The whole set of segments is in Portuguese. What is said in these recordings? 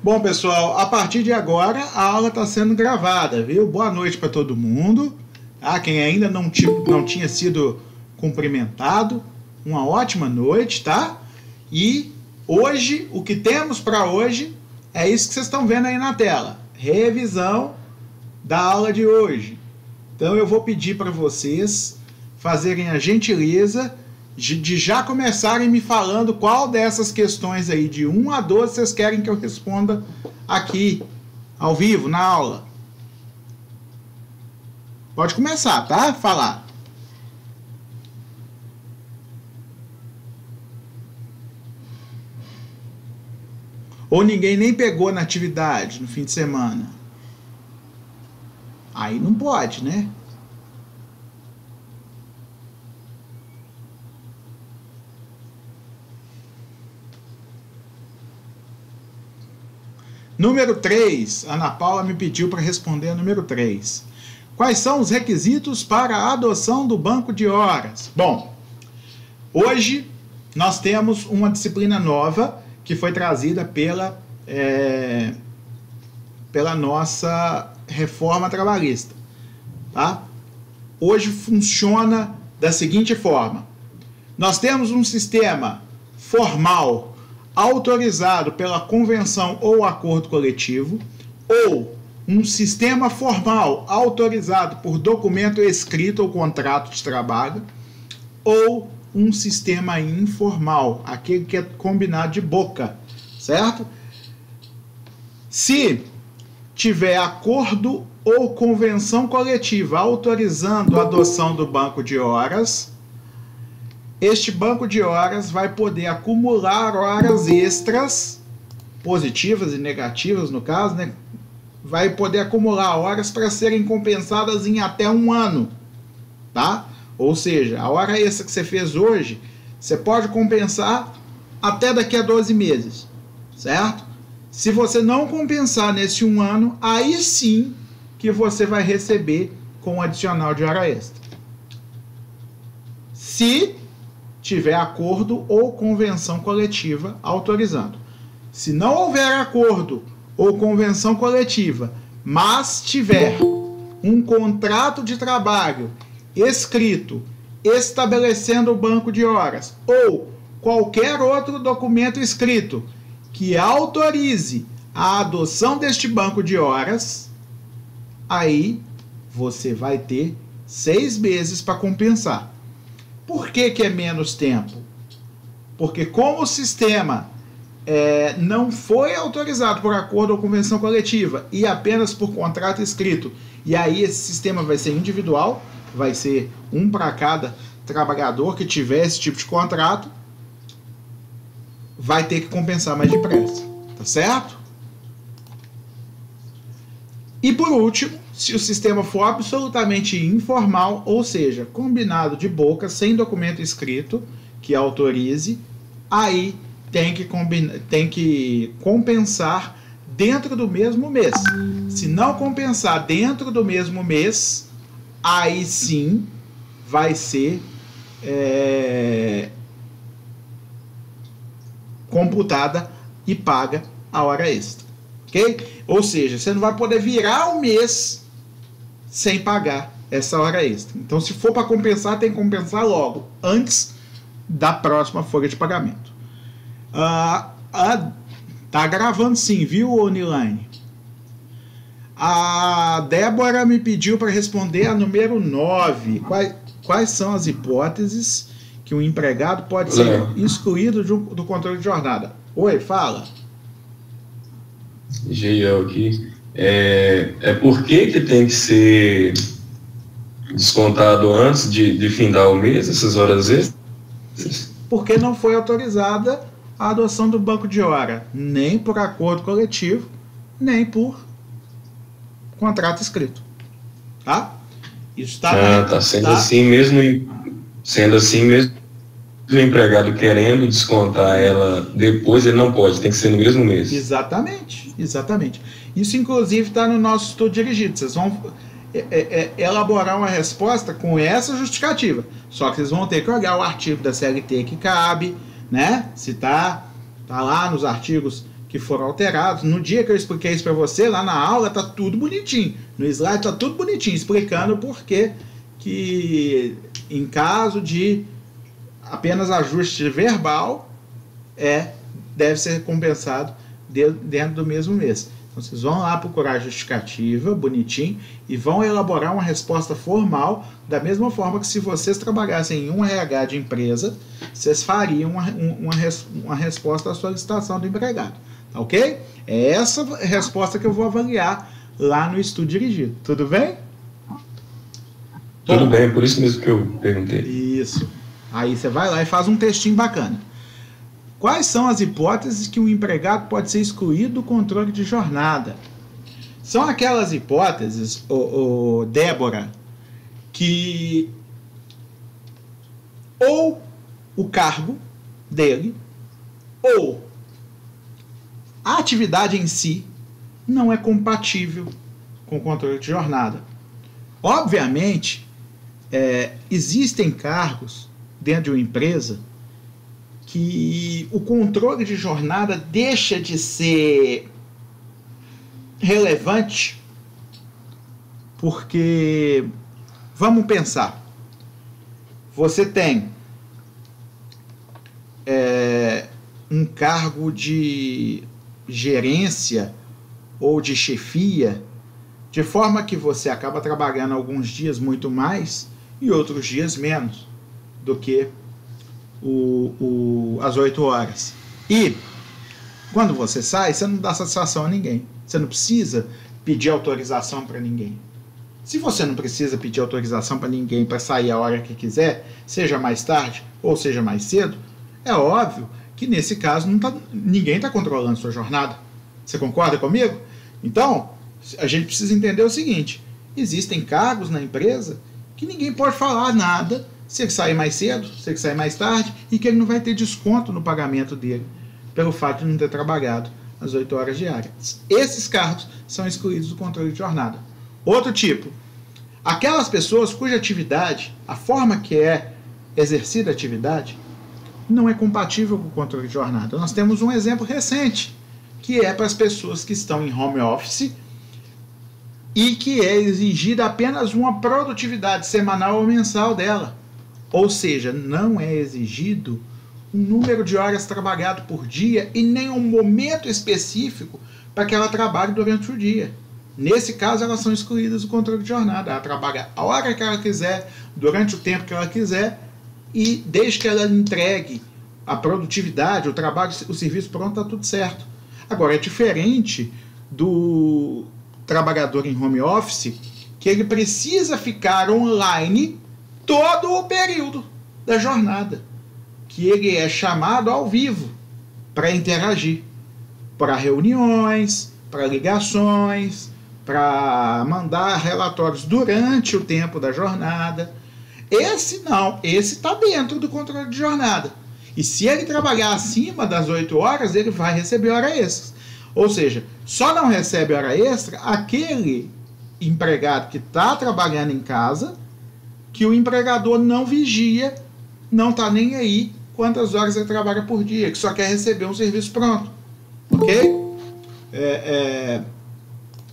Bom, pessoal, a partir de agora a aula está sendo gravada, viu? Boa noite para todo mundo. Tá? Quem ainda não tinha sido cumprimentado, uma ótima noite, tá? E hoje, o que temos para hoje é isso que vocês estão vendo aí na tela. Revisão da aula de hoje. Então eu vou pedir para vocês fazerem a gentileza de já começarem me falando qual dessas questões aí, de 1 a 12, vocês querem que eu responda aqui, ao vivo, na aula. Pode começar, tá? Falar. Ou ninguém nem pegou na atividade no fim de semana. Aí não pode, né? Número 3, Ana Paula me pediu para responder a número 3. Quais são os requisitos para a adoção do banco de horas? Bom, hoje nós temos uma disciplina nova que foi trazida pela nossa reforma trabalhista. Tá? Hoje funciona da seguinte forma. Nós temos um sistema formal autorizado pela convenção ou acordo coletivo, ou um sistema formal autorizado por documento escrito ou contrato de trabalho, ou um sistema informal, aquele que é combinado de boca, certo? Se tiver acordo ou convenção coletiva autorizando a adoção do banco de horas, este banco de horas vai poder acumular horas extras, positivas e negativas no caso, né? Vai poder acumular horas para serem compensadas em até 1 ano, tá? Ou seja, a hora extra que você fez hoje, você pode compensar até daqui a 12 meses, certo? Se você não compensar nesse 1 ano, aí sim que você vai receber com o adicional de hora extra. Se tiver acordo ou convenção coletiva autorizando. Se não houver acordo ou convenção coletiva, mas tiver um contrato de trabalho escrito estabelecendo o banco de horas ou qualquer outro documento escrito que autorize a adoção deste banco de horas, aí você vai ter 6 meses para compensar. Por que é menos tempo? Porque como o sistema não foi autorizado por acordo ou convenção coletiva e apenas por contrato escrito, e aí esse sistema vai ser individual, vai ser um para cada trabalhador que tiver esse tipo de contrato, vai ter que compensar mais depressa, tá certo? E por último, se o sistema for absolutamente informal, ou seja, combinado de boca, sem documento escrito que autorize, aí tem que compensar dentro do mesmo mês. Se não compensar dentro do mesmo mês, aí sim vai ser computada e paga a hora extra. Ok? Ou seja, você não vai poder virar o mês sem pagar essa hora extra. Então, se for para compensar, tem que compensar logo, antes da próxima folha de pagamento. Tá gravando sim, viu, Nilane? A Débora me pediu para responder a número 9. Quais são as hipóteses que um empregado pode ser excluído do controle de jornada? Oi, fala. Geiel aqui. Por que tem que ser descontado antes de findar o mês, essas horas extras? Porque não foi autorizada a adoção do banco de hora, nem por acordo coletivo, nem por contrato escrito. Tá? Isso está assim mesmo, sendo assim mesmo, o empregado querendo descontar ela depois, ele não pode, tem que ser no mesmo mês. Exatamente. Isso, inclusive, está no nosso estudo dirigido. Vocês vão elaborar uma resposta com essa justificativa. Só que vocês vão ter que olhar o artigo da CLT que cabe, né? Se tá lá nos artigos que foram alterados. No dia que eu expliquei isso para você, lá na aula tá tudo bonitinho. No slide tá tudo bonitinho, explicando por que em caso de apenas ajuste verbal, deve ser compensado dentro do mesmo mês. Então, vocês vão lá procurar a justificativa, bonitinho, e vão elaborar uma resposta formal, da mesma forma que se vocês trabalhassem em um RH de empresa, vocês fariam uma resposta à solicitação do empregado. Tá ok? É essa resposta que eu vou avaliar lá no estudo dirigido. Tudo bem? Tudo bem, por isso mesmo que eu perguntei. Isso. Aí você vai lá e faz um textinho bacana. Quais são as hipóteses que o empregado pode ser excluído do controle de jornada? São aquelas hipóteses, Débora, que ou o cargo dele, ou a atividade em si não é compatível com o controle de jornada. Obviamente, existem cargos dentro de uma empresa que o controle de jornada deixa de ser relevante, porque, vamos pensar, você tem um cargo de gerência ou de chefia, de forma que você acaba trabalhando alguns dias muito mais e outros dias menos do que as 8 horas. E quando você sai, você não dá satisfação a ninguém. Você não precisa pedir autorização para ninguém. Se você não precisa pedir autorização para ninguém para sair a hora que quiser, seja mais tarde ou seja mais cedo, é óbvio que nesse caso ninguém está controlando sua jornada. Você concorda comigo? Então, a gente precisa entender o seguinte: existem cargos na empresa que ninguém pode falar nada se ele sair mais cedo, se ele sair mais tarde, e que ele não vai ter desconto no pagamento dele, pelo fato de não ter trabalhado as 8 horas diárias. Esses cargos são excluídos do controle de jornada. Outro tipo, aquelas pessoas cuja atividade, a forma que é exercida a atividade, não é compatível com o controle de jornada. Nós temos um exemplo recente, que é para as pessoas que estão em home office e que é exigida apenas uma produtividade semanal ou mensal dela. Ou seja, não é exigido um número de horas trabalhado por dia e nem um momento específico para que ela trabalhe durante o dia. Nesse caso, elas são excluídas do controle de jornada. Ela trabalha a hora que ela quiser, durante o tempo que ela quiser, e desde que ela entregue a produtividade, o trabalho, o serviço pronto, está tudo certo. Agora, é diferente do trabalhador em home office, que ele precisa ficar online todo o período da jornada, que ele é chamado ao vivo para interagir, para reuniões, para ligações, para mandar relatórios durante o tempo da jornada. Esse não, esse está dentro do controle de jornada. E se ele trabalhar acima das 8 horas, ele vai receber hora extra. Ou seja, só não recebe hora extra aquele empregado que está trabalhando em casa, que o empregador não vigia, não está nem aí quantas horas ele trabalha por dia, que só quer receber um serviço pronto. Ok?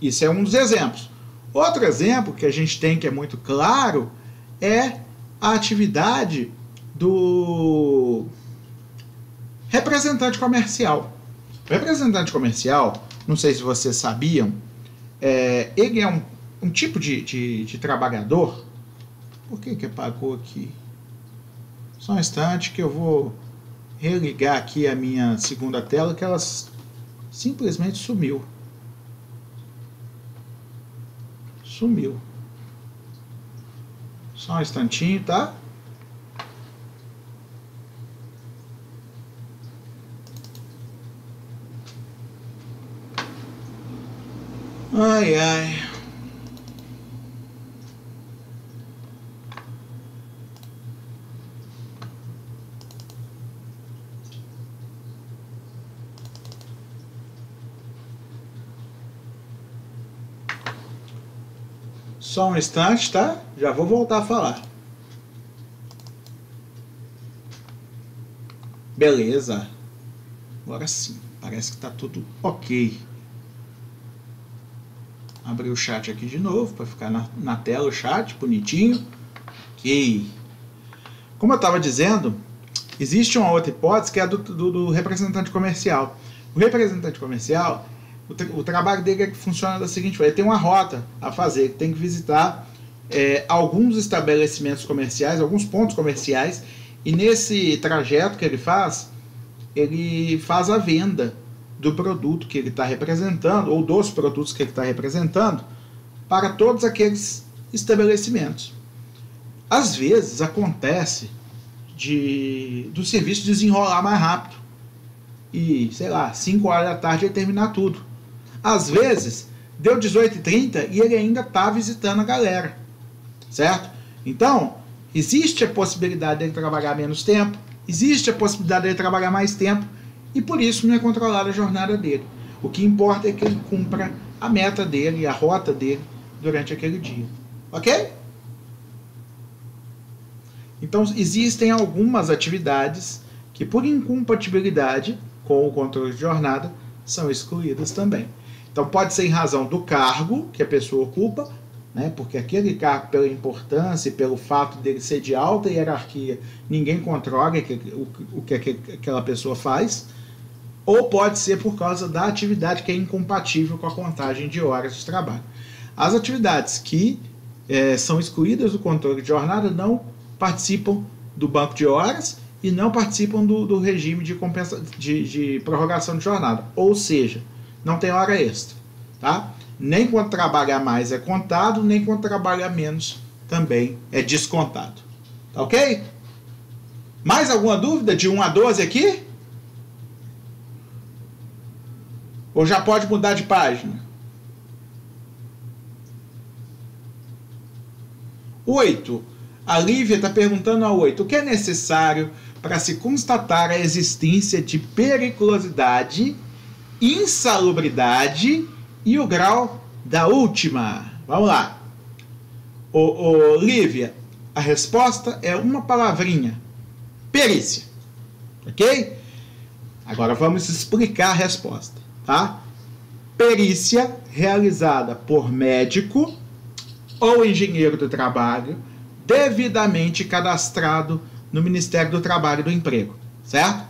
Isso é um dos exemplos. Outro exemplo que a gente tem que é muito claro é a atividade do representante comercial. O representante comercial, não sei se vocês sabiam, ele é um tipo de trabalhador. Por que apagou aqui? Só um instante que eu vou religar aqui a minha segunda tela, que ela simplesmente sumiu. Sumiu. Só um instantinho, tá? Ai, ai. Só um instante, tá? Já vou voltar a falar. Beleza. Agora sim. Parece que está tudo ok. Abrir o chat aqui de novo, para ficar na tela o chat, bonitinho. Ok. Como eu estava dizendo, existe uma outra hipótese que é a do representante comercial. O representante comercial, o trabalho dele é que funciona da seguinte forma: ele tem uma rota a fazer, ele tem que visitar alguns estabelecimentos comerciais, alguns pontos comerciais, e nesse trajeto que ele faz a venda do produto que ele está representando, ou dos produtos que ele está representando, para todos aqueles estabelecimentos. Às vezes acontece do serviço desenrolar mais rápido e, sei lá, 5 horas da tarde ele terminar tudo. Às vezes deu 18h30 e ele ainda está visitando a galera, certo? Então, existe a possibilidade dele trabalhar menos tempo, existe a possibilidade dele trabalhar mais tempo, e por isso não é controlada a jornada dele. O que importa é que ele cumpra a meta dele, a rota dele durante aquele dia. Ok? Então, existem algumas atividades que, por incompatibilidade com o controle de jornada, são excluídas também. Então, pode ser em razão do cargo que a pessoa ocupa, né, porque aquele cargo, pela importância e pelo fato dele ser de alta hierarquia, ninguém controla o que aquela pessoa faz, ou pode ser por causa da atividade que é incompatível com a contagem de horas de trabalho. As atividades que são excluídas do controle de jornada não participam do banco de horas e não participam do regime de prorrogação de jornada, ou seja, não tem hora extra, tá? Nem quando trabalha mais é contado, nem quando trabalha menos também é descontado. Tá ok? Mais alguma dúvida de 1 a 12 aqui? Ou já pode mudar de página? 8. A Lívia está perguntando a 8. O que é necessário para se constatar a existência de periculosidade, insalubridade e o grau da última? Vamos lá. Lívia, a resposta é uma palavrinha: perícia. Ok? Agora vamos explicar a resposta, tá? Perícia realizada por médico ou engenheiro do trabalho devidamente cadastrado no Ministério do Trabalho e do Emprego, certo?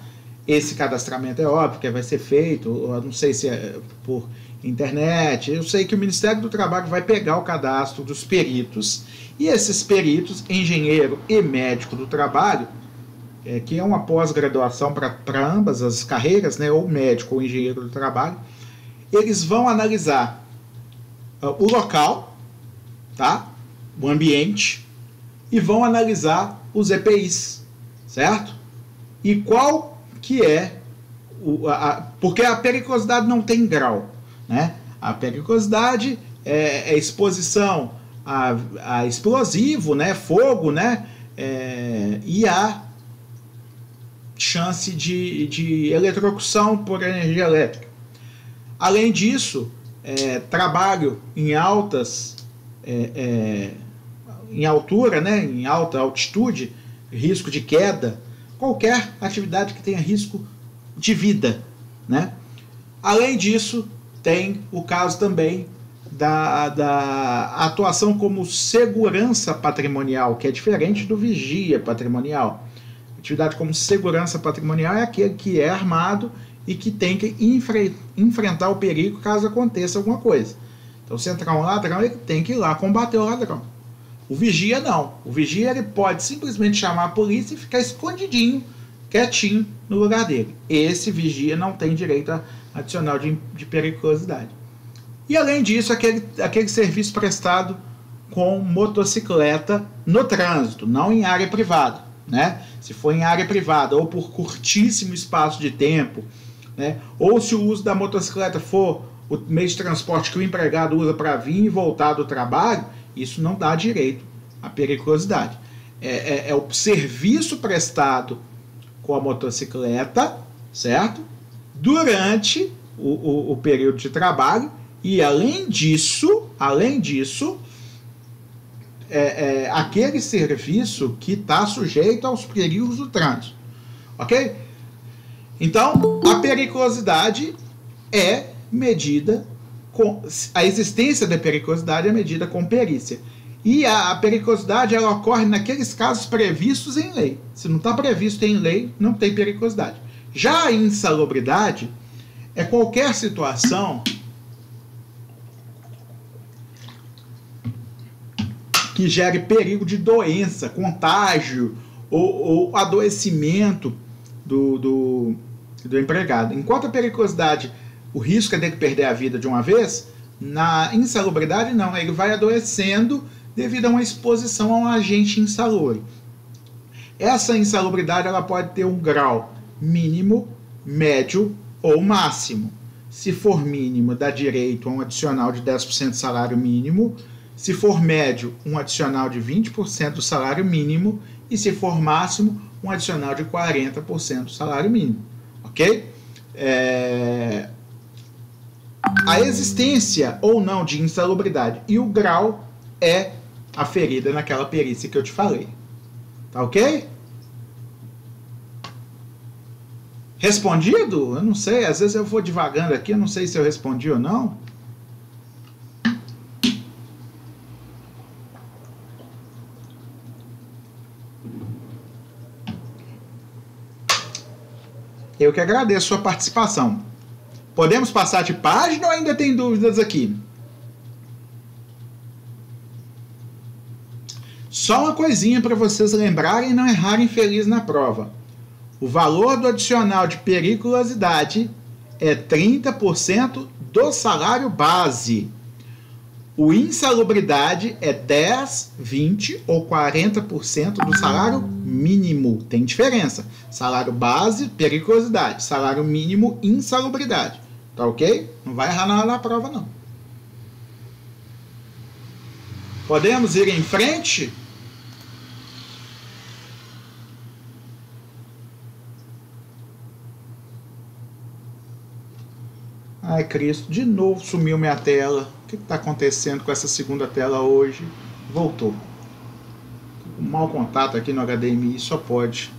Esse cadastramento é óbvio que vai ser feito, eu não sei se é por internet, eu sei que o Ministério do Trabalho vai pegar o cadastro dos peritos, e esses peritos, engenheiro e médico do trabalho, que é uma pós-graduação para ambas as carreiras, né, ou médico ou engenheiro do trabalho, eles vão analisar o local, tá? O ambiente, e vão analisar os EPIs, certo? E qual que é porque a periculosidade não tem grau, né? A periculosidade é exposição a explosivo, né? Fogo, né? E a chance de eletrocução por energia elétrica. Além disso, trabalho em em altura, né, em alta altitude, risco de queda, qualquer atividade que tenha risco de vida, né? Além disso, tem o caso também da atuação como segurança patrimonial, que é diferente do vigia patrimonial. Atividade como segurança patrimonial é aquele que é armado e que tem que enfrentar o perigo caso aconteça alguma coisa. Então, se entrar um ladrão, ele tem que ir lá combater o ladrão. O vigia não. O vigia ele pode simplesmente chamar a polícia e ficar escondidinho, quietinho no lugar dele. Esse vigia não tem direito adicional de periculosidade. E além disso, aquele serviço prestado com motocicleta no trânsito, não em área privada, né? Se for em área privada ou por curtíssimo espaço de tempo, né? Ou se o uso da motocicleta for o meio de transporte que o empregado usa para vir e voltar do trabalho, isso não dá direito à periculosidade. É o serviço prestado com a motocicleta, certo? Durante o período de trabalho, e além disso, aquele serviço que está sujeito aos perigos do trânsito, ok? Então, a periculosidade é medida com... A existência da periculosidade é medida com perícia. E a periculosidade, ela ocorre naqueles casos previstos em lei. Se não está previsto em lei, não tem periculosidade. Já a insalubridade é qualquer situação que gere perigo de doença, contágio ou adoecimento do empregado. Enquanto a periculosidade, o risco é dele perder a vida de uma vez, na insalubridade não, ele vai adoecendo devido a uma exposição a um agente insalubre. Essa insalubridade ela pode ter um grau mínimo, médio ou máximo. Se for mínimo, dá direito a um adicional de 10% do salário mínimo. Se for médio, um adicional de 20% do salário mínimo. E se for máximo, um adicional de 40% do salário mínimo. Ok? A existência ou não de insalubridade e o grau é aferida naquela perícia que eu te falei. Tá ok? Respondido? Eu não sei, às vezes eu vou devagando aqui, eu não sei se eu respondi ou não. Eu que agradeço a sua participação. Podemos passar de página ou ainda tem dúvidas aqui? Só uma coisinha para vocês lembrarem e não errarem feliz na prova. O valor do adicional de periculosidade é 30% do salário base. O insalubridade é 10, 20 ou 40% do salário mínimo. Tem diferença. Salário base, periculosidade. Salário mínimo, insalubridade. Tá ok? Não vai errar nada na prova, não. Podemos ir em frente? Ai, Cristo, de novo sumiu minha tela. O que está acontecendo com essa segunda tela hoje? Voltou. Um mau contato aqui no HDMI, só pode.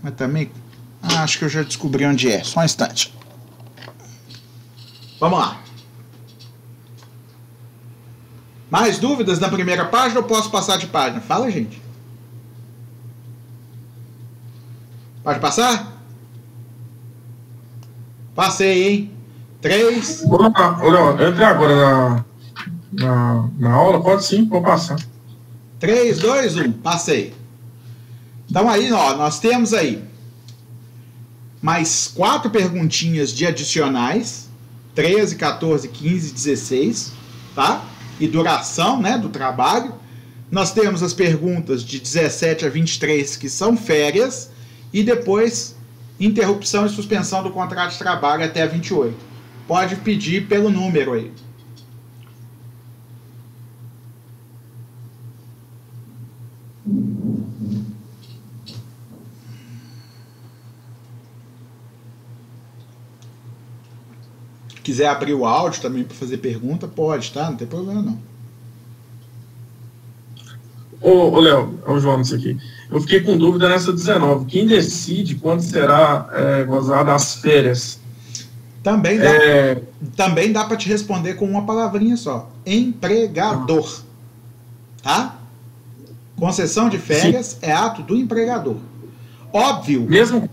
Mas também, acho que eu já descobri onde é. Só um instante. Vamos lá. Mais dúvidas na primeira página ou posso passar de página? Fala, gente. Pode passar? Passei, hein? 3. Léo, eu entrei agora na aula, pode sim, vou passar. 3, 2, 1, passei. Então aí, ó, nós temos aí mais 4 perguntinhas de adicionais, 13, 14, 15, 16, tá? E duração, né, do trabalho. Nós temos as perguntas de 17 a 23, que são férias, e depois interrupção e suspensão do contrato de trabalho até 28. Pode pedir pelo número aí. Quiser abrir o áudio também para fazer pergunta, pode, tá? Não tem problema não. Ô Léo, é o João, isso aqui. Eu fiquei com dúvida nessa 19. Quem decide quando será gozada as férias? Também dá para te responder com uma palavrinha só. Empregador. Tá? Concessão de férias Sim. É ato do empregador. Óbvio. Mesmo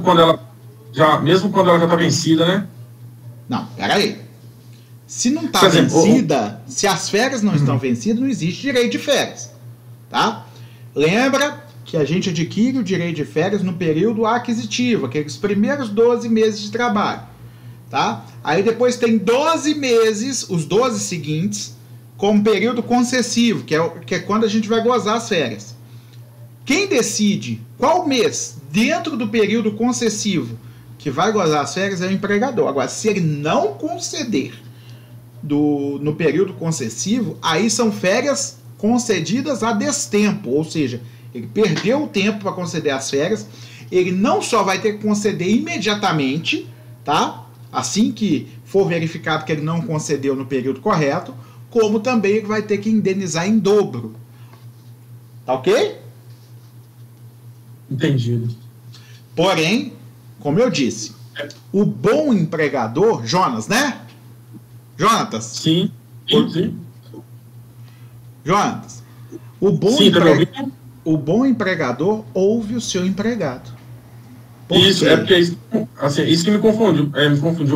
quando ela já está vencida, né? Não, peraí. Se não está vencida, se as férias não estão vencidas, não existe direito de férias. Tá? Lembra que a gente adquire o direito de férias no período aquisitivo, aqueles primeiros 12 meses de trabalho, tá? Aí depois tem 12 meses, os 12 seguintes, como período concessivo, que é quando a gente vai gozar as férias. Quem decide qual mês, dentro do período concessivo, que vai gozar as férias é o empregador. Agora, se ele não conceder no período concessivo, aí são férias concedidas a destempo, ou seja, ele perdeu o tempo para conceder as férias, ele não só vai ter que conceder imediatamente, tá? Assim que for verificado que ele não concedeu no período correto, como também ele vai ter que indenizar em dobro. Tá ok? Entendido. Porém, como eu disse, o bom empregador, Jonas, né? Jonatas? Sim. Jonatas, o bom empregador ouve o seu empregado. Isso, é porque assim, isso que me confundiu,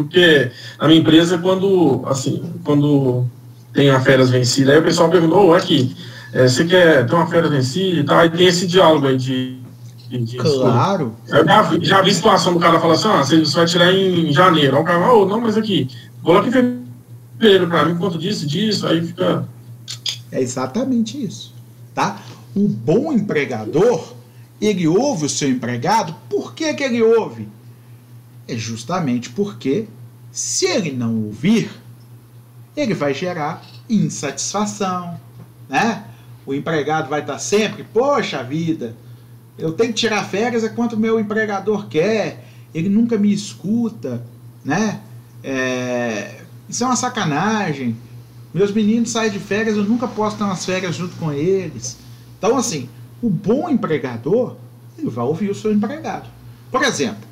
porque a minha empresa, quando tem a férias vencida, aí o pessoal perguntou, aqui, você quer ter uma férias vencida e tal, aí tem esse diálogo aí de claro. Eu já vi situação do cara falar assim, você vai tirar em janeiro, aí o cara, não, mas aqui, coloca em fevereiro para mim, quanto disso, aí fica... É exatamente isso, tá? O bom empregador, ele ouve o seu empregado. Por que que ele ouve? É justamente porque, se ele não ouvir, ele vai gerar insatisfação, né? O empregado vai estar sempre, poxa vida, eu tenho que tirar férias é quanto o meu empregador quer, ele nunca me escuta, né? Isso é uma sacanagem, meus meninos saem de férias, eu nunca posso ter umas férias junto com eles. Então, assim, o bom empregador, ele vai ouvir o seu empregado. Por exemplo,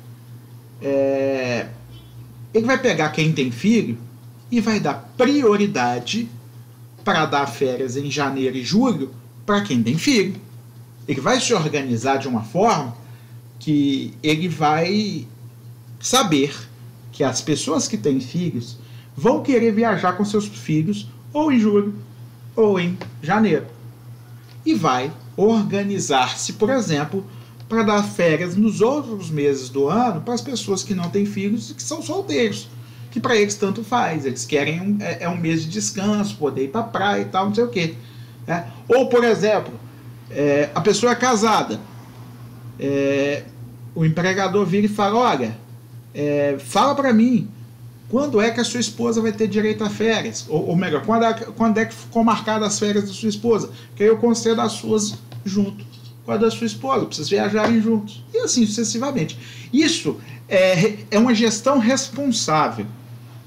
ele vai pegar quem tem filho e vai dar prioridade para dar férias em janeiro e julho para quem tem filho. Ele vai se organizar de uma forma que ele vai saber que as pessoas que têm filhos vão querer viajar com seus filhos ou em julho ou em janeiro. E vai organizar-se, por exemplo, para dar férias nos outros meses do ano para as pessoas que não têm filhos e que são solteiros, que para eles tanto faz, eles querem um mês de descanso, poder ir para a praia e tal, não sei o quê. Né? Ou, por exemplo, a pessoa é casada, o empregador vira e fala, olha, fala para mim, quando é que a sua esposa vai ter direito a férias? Ou melhor, quando é que ficou marcada as férias da sua esposa? Que aí eu concedo as suas junto com a da sua esposa, para vocês viajarem juntos. E assim sucessivamente. Isso é uma gestão responsável.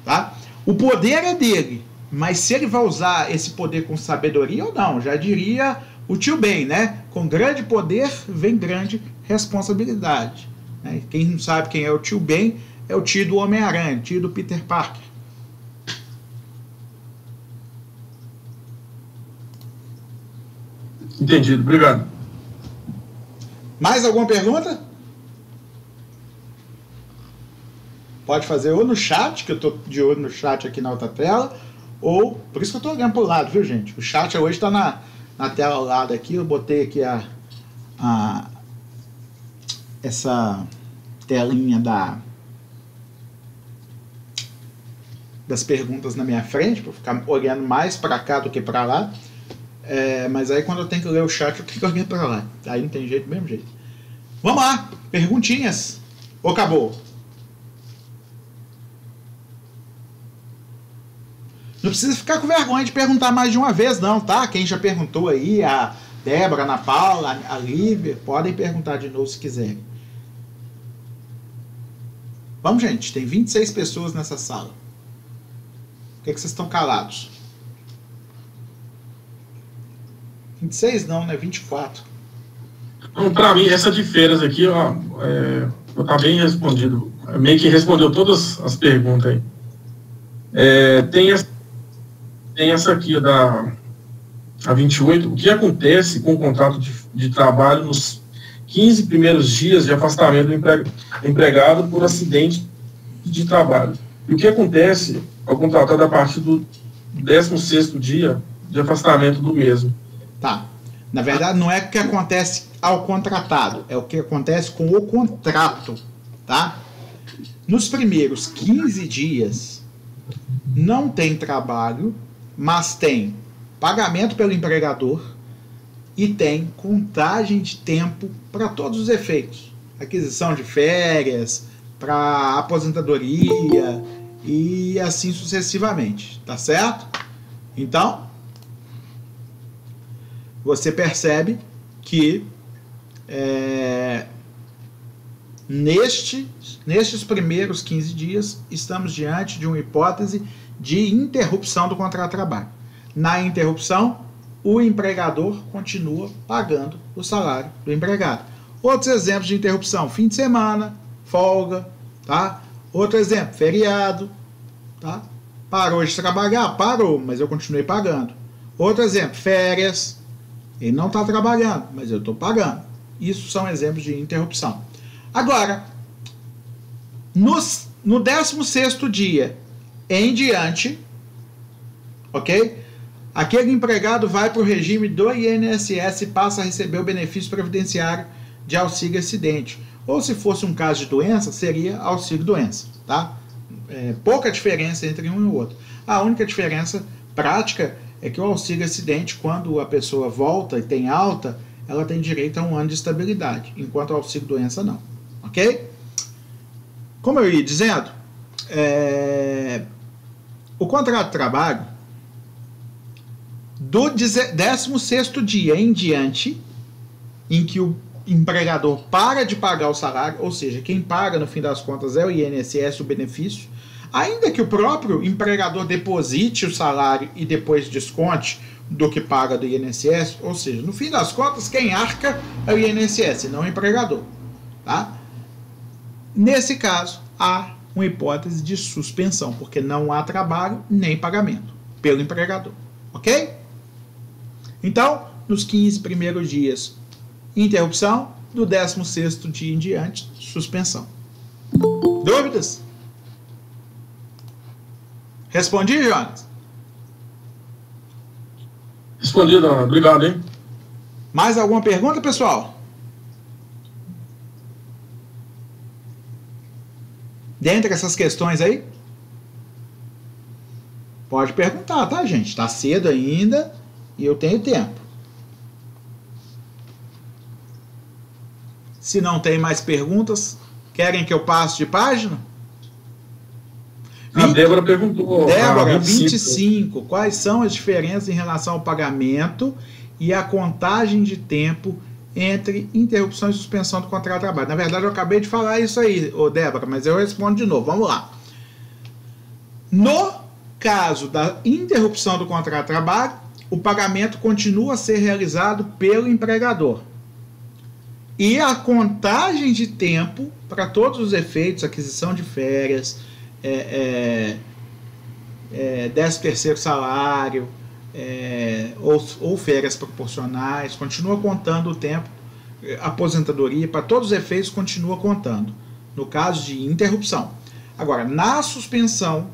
Tá? O poder é dele, mas se ele vai usar esse poder com sabedoria ou não, já diria o tio Ben, né? Com grande poder vem grande responsabilidade. Né? Quem não sabe quem é o tio Ben, é o tio do Homem-Aranha, tio do Peter Parker. Entendido, obrigado. Mais alguma pergunta? Pode fazer ou no chat, que eu estou de olho no chat aqui na outra tela, ou, por isso que eu estou olhando para o lado, viu, gente? O chat hoje está na tela ao lado aqui, eu botei aqui essa telinha das perguntas na minha frente, para ficar olhando mais para cá do que para lá. Mas aí quando eu tenho que ler o chat, eu tenho que olhar para lá. Aí não tem jeito, do mesmo jeito. Vamos lá, perguntinhas. Ou acabou? Não precisa ficar com vergonha de perguntar mais de uma vez, não, tá? Quem já perguntou aí, a Débora, a Ana Paula, a Lívia, podem perguntar de novo se quiserem. Vamos, gente, tem 26 pessoas nessa sala. Por que vocês estão calados? 26 não, né? 24. Para mim, essa de feiras aqui, ó, tá bem respondido. Meio que respondeu todas as perguntas aí. Tem essa aqui, a 28. O que acontece com o contrato de trabalho nos 15 primeiros dias de afastamento do empregado por acidente de trabalho? E o que acontece ao contratado a partir do 16º dia de afastamento do mesmo? Tá. Na verdade, não é o que acontece ao contratado, é o que acontece com o contrato, tá? Nos primeiros 15 dias, não tem trabalho, mas tem pagamento pelo empregador e tem contagem de tempo para todos os efeitos. Aquisição de férias, para aposentadoria e assim sucessivamente, tá certo? Então, você percebe que nestes primeiros 15 dias estamos diante de uma hipótese de interrupção do contrato de trabalho. Na interrupção, o empregador continua pagando o salário do empregado. Outros exemplos de interrupção: fim de semana, folga, tá? Outro exemplo, feriado, tá? Parou de trabalhar? Parou, mas eu continuei pagando. Outro exemplo, férias. Ele não está trabalhando, mas eu estou pagando. Isso são exemplos de interrupção. Agora, no 16º dia em diante, ok? Aquele empregado vai para o regime do INSS e passa a receber o benefício previdenciário de auxílio acidente. Ou se fosse um caso de doença, seria auxílio doença, tá? Pouca diferença entre um e o outro. A única diferença prática é que o auxílio acidente, quando a pessoa volta e tem alta, ela tem direito a 1 ano de estabilidade, enquanto o auxílio doença não, ok? Como eu ia dizendo, o contrato de trabalho, do 16º dia em diante, em que o empregador para de pagar o salário, ou seja, quem paga no fim das contas é o INSS, o benefício, ainda que o próprio empregador deposite o salário e depois desconte do que paga do INSS, ou seja, no fim das contas, quem arca é o INSS, não o empregador, tá? Nesse caso, há uma hipótese de suspensão, porque não há trabalho nem pagamento pelo empregador, ok? Então, nos 15 primeiros dias, interrupção, do 16º dia em diante, suspensão. Dúvidas? Respondi, Jonas? Respondido, obrigado, hein? Mais alguma pergunta, pessoal? Dentre essas questões aí? Pode perguntar, tá, gente? Tá cedo ainda e eu tenho tempo. Se não tem mais perguntas, querem que eu passe de página? A Débora perguntou. Débora, 25. Quais são as diferenças em relação ao pagamento e a contagem de tempo entre interrupção e suspensão do contrato de trabalho? Na verdade, eu acabei de falar isso aí, Débora, mas eu respondo de novo. Vamos lá. No caso da interrupção do contrato de trabalho, o pagamento continua a ser realizado pelo empregador. E a contagem de tempo, para todos os efeitos, aquisição de férias, 13º salário, ou férias proporcionais, continua contando o tempo, aposentadoria, para todos os efeitos continua contando, no caso de interrupção. Agora, na suspensão,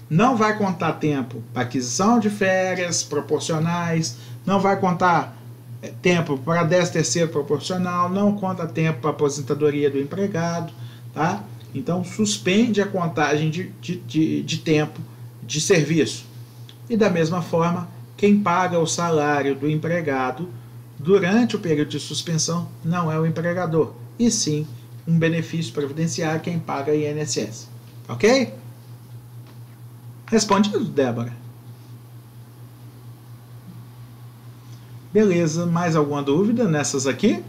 não vai contar tempo para aquisição de férias proporcionais, não vai contar tempo para 13º proporcional, não conta tempo para aposentadoria do empregado, tá? Então, suspende a contagem de tempo de serviço. E da mesma forma, quem paga o salário do empregado durante o período de suspensão não é o empregador, e sim um benefício previdenciário quem paga INSS. Ok? Respondido, Débora? Beleza, mais alguma dúvida nessas aqui?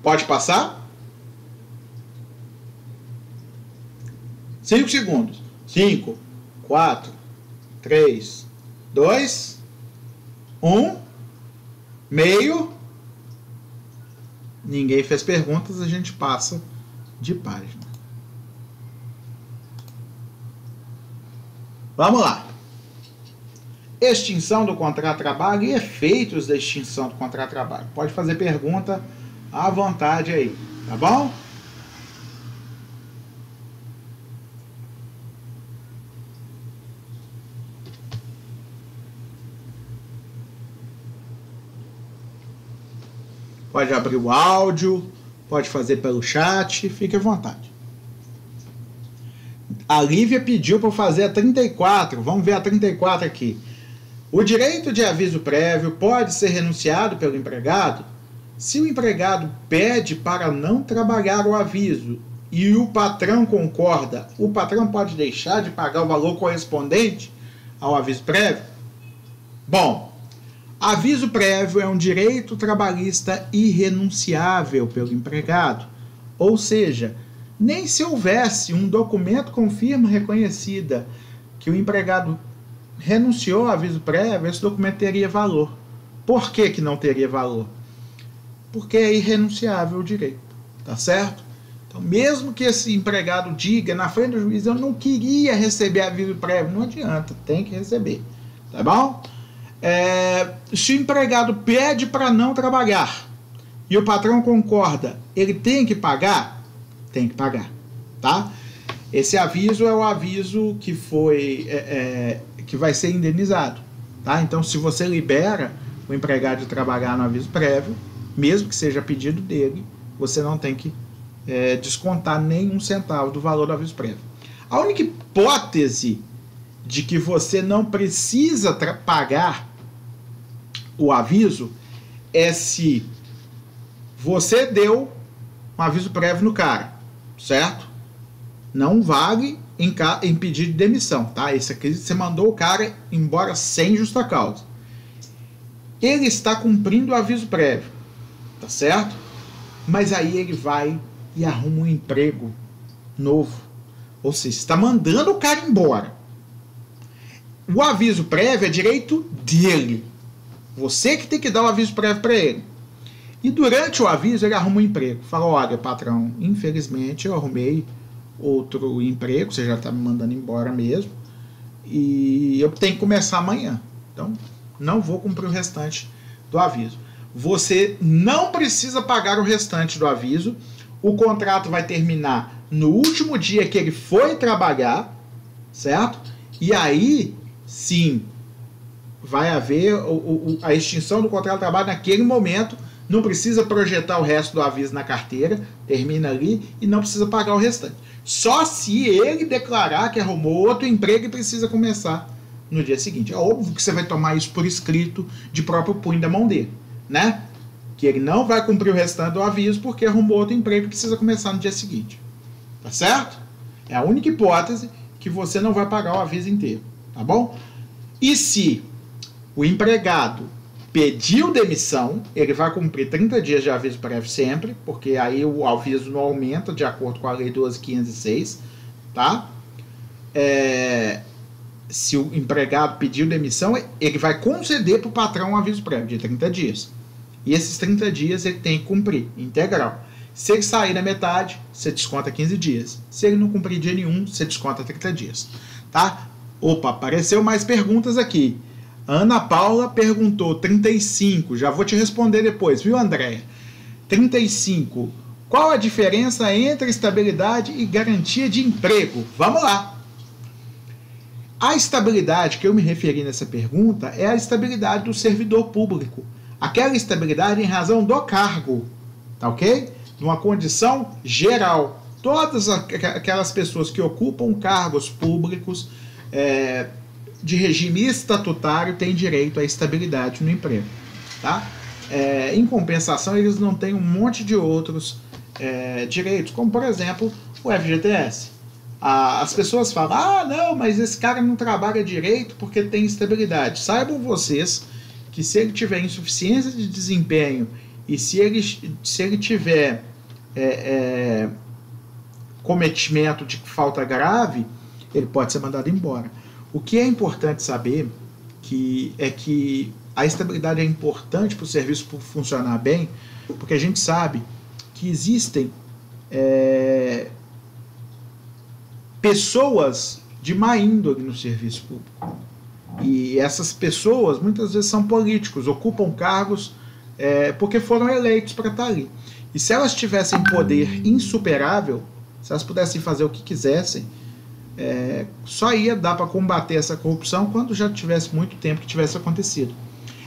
Pode passar? 5 segundos. 5, 4, 3, 2, 1, meio. Ninguém fez perguntas, a gente passa de página. Vamos lá. Extinção do contrato de trabalho e efeitos da extinção do contrato de trabalho. Pode fazer pergunta à vontade aí, tá bom? Pode abrir o áudio, pode fazer pelo chat, fique à vontade. A Lívia pediu para eu fazer a 34, vamos ver a 34 aqui. O direito de aviso prévio pode ser renunciado pelo empregado se o empregado pede para não trabalhar o aviso e o patrão concorda. O patrão pode deixar de pagar o valor correspondente ao aviso prévio? Bom, aviso prévio é um direito trabalhista irrenunciável pelo empregado, Ou seja, nem se houvesse um documento com firma reconhecida que o empregado renunciou ao aviso prévio, esse documento teria valor. Por que que não teria valor? Porque é irrenunciável o direito, tá certo? Então, mesmo que esse empregado diga na frente do juiz, eu não queria receber aviso prévio, não adianta, tem que receber, tá bom? Se o empregado pede para não trabalhar e o patrão concorda, ele tem que pagar? Tem que pagar, tá? Esse aviso é o aviso que foi que vai ser indenizado, tá? Então, se você libera o empregado de trabalhar no aviso prévio, mesmo que seja pedido dele, você não tem que descontar nenhum centavo do valor do aviso prévio. A única hipótese de que você não precisa pagar o aviso é se você deu um aviso prévio no cara, certo? Não vale em pedido de demissão, tá? Esse aqui você mandou o cara embora sem justa causa. Ele está cumprindo o aviso prévio, tá certo? Mas aí ele vai e arruma um emprego novo. Ou seja, está mandando o cara embora. O aviso prévio é direito dele. Você que tem que dar o aviso prévio para ele. E durante o aviso ele arruma um emprego. Fala, olha, patrão, infelizmente eu arrumei outro emprego, você já está me mandando embora mesmo, e eu tenho que começar amanhã. Então, não vou cumprir o restante do aviso. Você não precisa pagar o restante do aviso. O contrato vai terminar no último dia que ele foi trabalhar, certo? E aí, sim, vai haver a extinção do contrato de trabalho naquele momento. Não precisa projetar o resto do aviso na carteira, termina ali e não precisa pagar o restante. Só se ele declarar que arrumou outro emprego e precisa começar no dia seguinte. É óbvio que você vai tomar isso por escrito de próprio punho da mão dele, né? Que ele não vai cumprir o restante do aviso porque arrumou outro emprego e precisa começar no dia seguinte. Tá certo? É a única hipótese que você não vai pagar o aviso inteiro, tá bom? E se o empregado pediu demissão, ele vai cumprir 30 dias de aviso prévio sempre, porque aí o aviso não aumenta de acordo com a lei 12.506, tá? Se o empregado pediu demissão, ele vai conceder para o patrão um aviso prévio de 30 dias. E esses 30 dias ele tem que cumprir integral. Se ele sair na metade, você desconta 15 dias. Se ele não cumprir dia nenhum, você desconta 30 dias. Tá? Opa, apareceu mais perguntas aqui. Ana Paula perguntou 35. Já vou te responder depois, viu, Andréia? 35. Qual a diferença entre estabilidade e garantia de emprego? Vamos lá. A estabilidade que eu me referi nessa pergunta é a estabilidade do servidor público. Aquela estabilidade em razão do cargo, tá ok? Numa condição geral. Todas aquelas pessoas que ocupam cargos públicos de regime estatutário têm direito à estabilidade no emprego, tá? Em compensação, eles não têm um monte de outros direitos, como, por exemplo, o FGTS. As pessoas falam, não, mas esse cara não trabalha direito porque tem estabilidade. Saibam vocês que se ele tiver insuficiência de desempenho e se ele tiver cometimento de falta grave, ele pode ser mandado embora. O que é importante saber é que a estabilidade é importante para o serviço funcionar bem, porque a gente sabe que existem pessoas de má índole no serviço público. E essas pessoas muitas vezes são políticos, ocupam cargos porque foram eleitos para estar ali. E se elas tivessem poder insuperável, se elas pudessem fazer o que quisessem, só ia dar para combater essa corrupção quando já tivesse muito tempo que tivesse acontecido.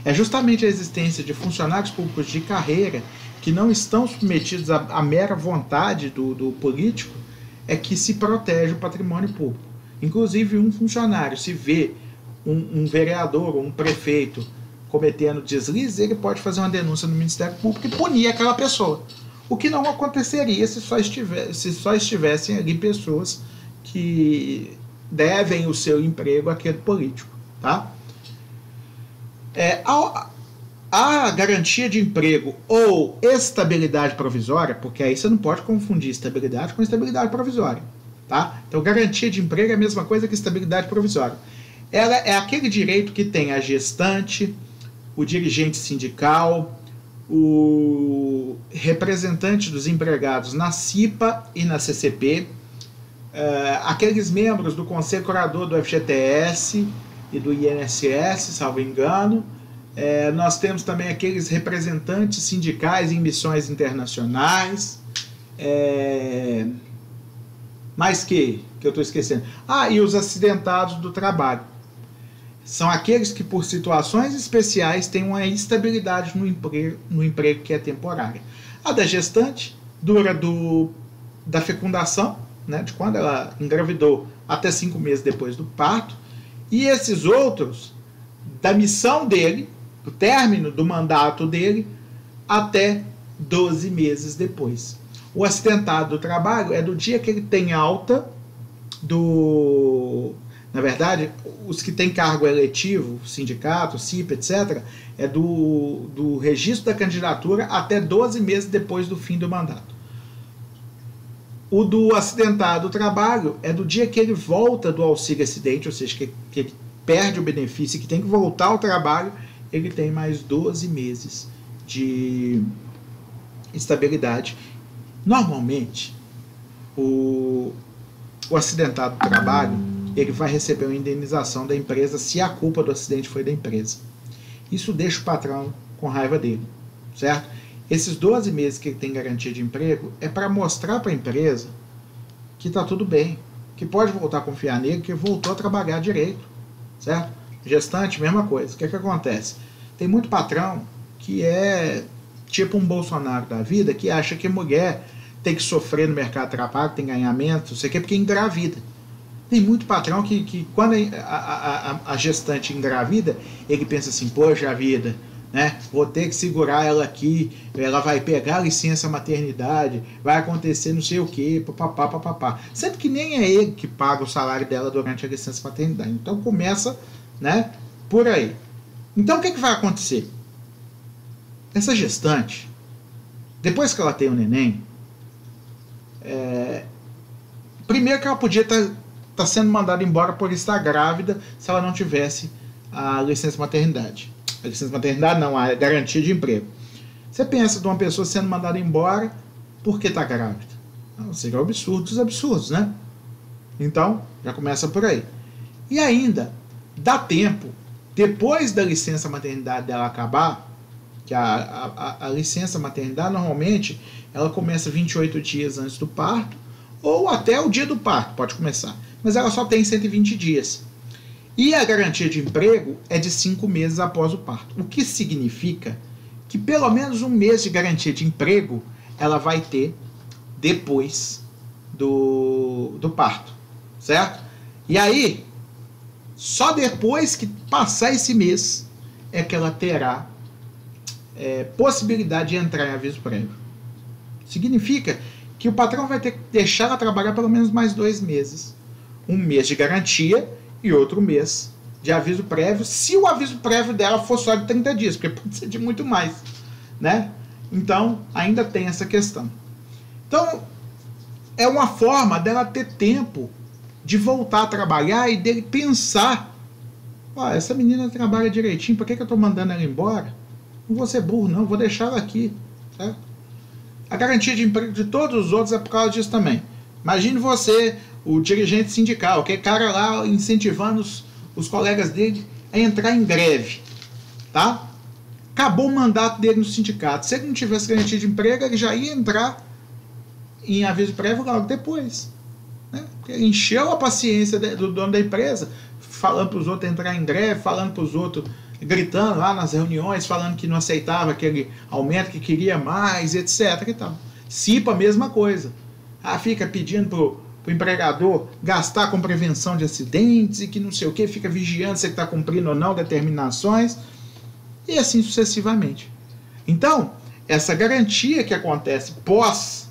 É justamente a existência de funcionários públicos de carreira que não estão submetidos à mera vontade do político que se protege o patrimônio público. Inclusive, um funcionário, se vê um vereador ou um prefeito cometendo deslize, ele pode fazer uma denúncia no Ministério Público e punir aquela pessoa. O que não aconteceria se só estivessem ali pessoas que devem o seu emprego àquele político, tá? a garantia de emprego ou estabilidade provisória, porque aí você não pode confundir estabilidade com estabilidade provisória, tá? Então, garantia de emprego é a mesma coisa que estabilidade provisória. Ela é aquele direito que tem a gestante, o dirigente sindical, o representante dos empregados na CIPA e na CCP, aqueles membros do Conselho Curador do FGTS e do INSS, salvo engano. Nós temos também aqueles representantes sindicais em missões internacionais. Mais que eu estou esquecendo. E os acidentados do trabalho. São aqueles que, por situações especiais, têm uma instabilidade no emprego que é temporária. A da gestante dura da fecundação, né, de quando ela engravidou, até 5 meses depois do parto. E esses outros, da missão dele, do término do mandato dele, até 12 meses depois. O acidentado do trabalho é do dia que ele tem alta Na verdade, os que têm cargo eletivo, sindicato, CIP, etc., é do registro da candidatura até 12 meses depois do fim do mandato. O do acidentado do trabalho é do dia que ele volta do auxílio-acidente, ou seja, que ele perde o benefício e que tem que voltar ao trabalho, ele tem mais 12 meses de estabilidade. Normalmente, o acidentado do trabalho, ele vai receber uma indenização da empresa se a culpa do acidente foi da empresa. Isso deixa o patrão com raiva dele, certo? Esses 12 meses que ele tem garantia de emprego é para mostrar para a empresa que está tudo bem, que pode voltar a confiar nele, que voltou a trabalhar direito, certo? Gestante, mesma coisa. O que acontece? Tem muito patrão que é tipo um Bolsonaro da vida, que acha que mulher tem que sofrer no mercado de trabalho, tem ganhamento, não sei o que, porque engravida. Tem muito patrão que quando a gestante engravida, ele pensa assim, poxa vida, né, vou ter que segurar ela aqui, ela vai pegar a licença maternidade, vai acontecer não sei o que, papapá, papapá. Sendo que nem é ele que paga o salário dela durante a licença maternidade. Então começa, né, por aí. Então o que vai acontecer? Essa gestante, depois que ela tem o neném, primeiro que ela podia estar sendo mandada embora por estar grávida se ela não tivesse a licença maternidade. A licença maternidade não, a garantia de emprego. Você pensa de uma pessoa sendo mandada embora porque está grávida. Seria um absurdo dos absurdos, né? Então, já começa por aí. E ainda, dá tempo, depois da licença maternidade dela acabar, que a licença maternidade normalmente ela começa 28 dias antes do parto, ou até o dia do parto, pode começar. Mas ela só tem 120 dias. E a garantia de emprego é de 5 meses após o parto. O que significa que pelo menos 1 mês de garantia de emprego ela vai ter depois do parto, certo? E aí, só depois que passar esse mês é que ela terá possibilidade de entrar em aviso prévio. Significa que o patrão vai ter que deixar ela trabalhar pelo menos mais 2 meses. 1 mês de garantia e outro mês de aviso prévio, se o aviso prévio dela for só de 30 dias, porque pode ser de muito mais, né? Então, ainda tem essa questão. Então, é uma forma dela ter tempo de voltar a trabalhar e dele pensar, essa menina trabalha direitinho, por que eu estou mandando ela embora? Não vou ser burro, não, vou deixar ela aqui, certo? A garantia de emprego de todos os outros é por causa disso também. Imagine você, o dirigente sindical, aquele cara lá incentivando os colegas dele a entrar em greve, tá? Acabou o mandato dele no sindicato. Se ele não tivesse garantia de emprego, ele já ia entrar em aviso prévio logo depois, né? Porque ele encheu a paciência do dono da empresa, falando para os outros entrar em greve, falando para os outros, gritando lá nas reuniões, falando que não aceitava aquele aumento, que queria mais, etc. E tal. CIPA, a mesma coisa. Fica pedindo para o empregador gastar com prevenção de acidentes e que não sei o que, fica vigiando se ele está cumprindo ou não determinações, e assim sucessivamente. Então, essa garantia que acontece pós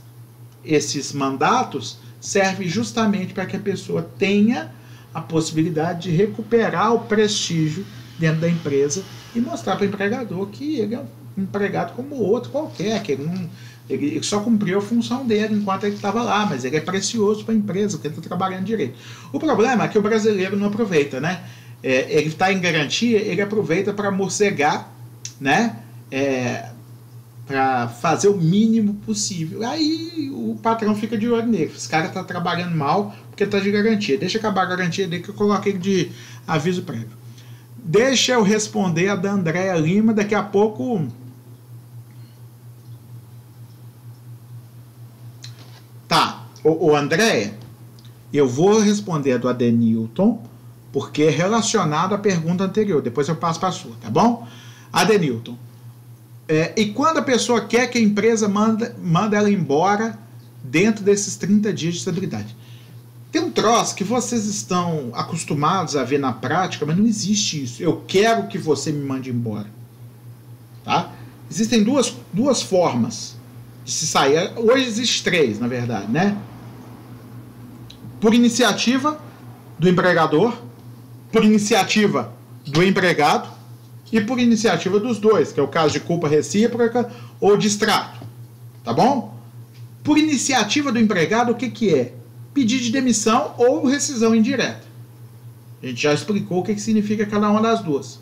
esses mandatos serve justamente para que a pessoa tenha a possibilidade de recuperar o prestígio dentro da empresa e mostrar para o empregador que ele é um empregado como outro qualquer, que ele só cumpriu a função dele enquanto ele estava lá, mas ele é precioso para a empresa, porque ele está trabalhando direito. O problema é que o brasileiro não aproveita, né? Ele está em garantia, ele aproveita para morcegar, né? Para fazer o mínimo possível. Aí o patrão fica de olho nele. Esse cara está trabalhando mal porque está de garantia. Deixa acabar a garantia dele que eu coloco ele de aviso prévio. Deixa eu responder a da Andréa Lima. Daqui a pouco... Tá. O Andréa, eu vou responder a do Adenilton, porque é relacionado à pergunta anterior. Depois eu passo para a sua, tá bom? Adenilton. E quando a pessoa quer que a empresa manda ela embora dentro desses 30 dias de estabilidade? Tem um troço que vocês estão acostumados a ver na prática, mas não existe isso. Eu quero que você me mande embora. Tá? Existem duas formas de se sair. Hoje existe 3, na verdade, né? Por iniciativa do empregador, por iniciativa do empregado, e por iniciativa dos dois, que é o caso de culpa recíproca ou de extrato. Tá bom? Por iniciativa do empregado, o que é? Pedir de demissão ou rescisão indireta. A gente já explicou o que significa cada uma das duas.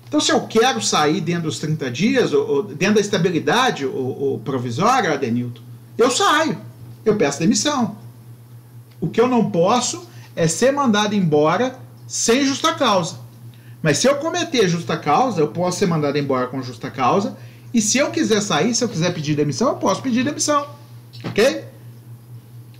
Então, se eu quero sair dentro dos 30 dias, ou dentro da estabilidade ou provisória, Adenilton, eu saio. Eu peço demissão. O que eu não posso é ser mandado embora sem justa causa. Mas se eu cometer justa causa, eu posso ser mandado embora com justa causa. E se eu quiser sair, se eu quiser pedir demissão, eu posso pedir demissão. Ok?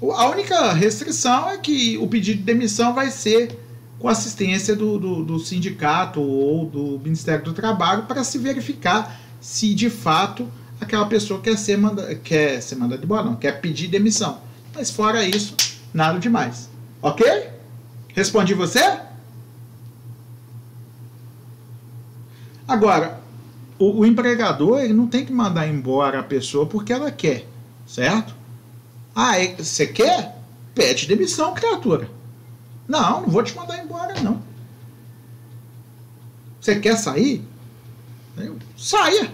A única restrição é que o pedido de demissão vai ser com assistência do sindicato ou do Ministério do Trabalho para se verificar se de fato aquela pessoa quer ser mandada embora, não, quer pedir demissão. Mas fora isso, nada demais. Ok? Respondi você? Agora, o empregador ele não tem que mandar embora a pessoa porque ela quer, certo? Você quer? Pede demissão, criatura. Não vou te mandar embora, não. Você quer sair? Saia.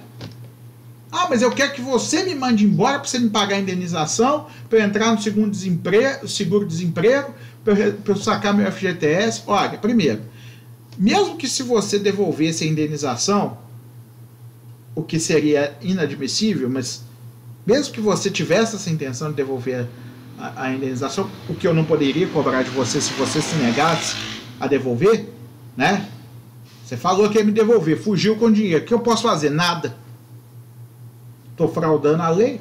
Mas eu quero que você me mande embora para você me pagar a indenização, para eu entrar no seguro-desemprego, para eu sacar meu FGTS. Olha, primeiro, mesmo que se você devolvesse a indenização, o que seria inadmissível, mas mesmo que você tivesse essa intenção de devolver a indenização, o que eu não poderia cobrar de você se você se negasse a devolver, né? Você falou que ia me devolver, fugiu com dinheiro. O que eu posso fazer? Nada. Estou fraudando a lei.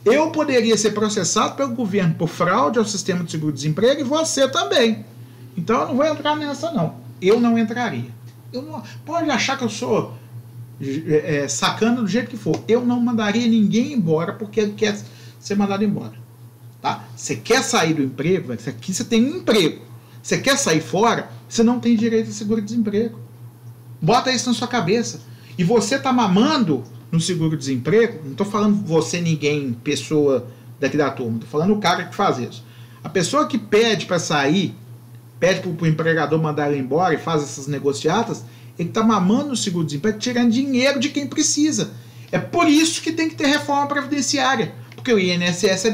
Eu poderia ser processado pelo governo por fraude ao sistema de seguro-desemprego e você também. Então eu não vou entrar nessa, não. Eu não entraria. Pode achar que eu sou sacana do jeito que for. Eu não mandaria ninguém embora porque ele quer ser mandado embora. Tá? Você quer sair do emprego? Aqui você tem um emprego. Você quer sair fora? Você não tem direito a seguro-desemprego. Bota isso na sua cabeça. E você está mamando no seguro-desemprego. Não estou falando você, ninguém, pessoa daqui da turma. Estou falando o cara que faz isso. A pessoa que pede para sair, pede para o empregador mandar ele embora e faz essas negociatas, ele está mamando no seguro-desemprego, tirando dinheiro de quem precisa. É por isso que tem que ter reforma previdenciária. Porque o INSS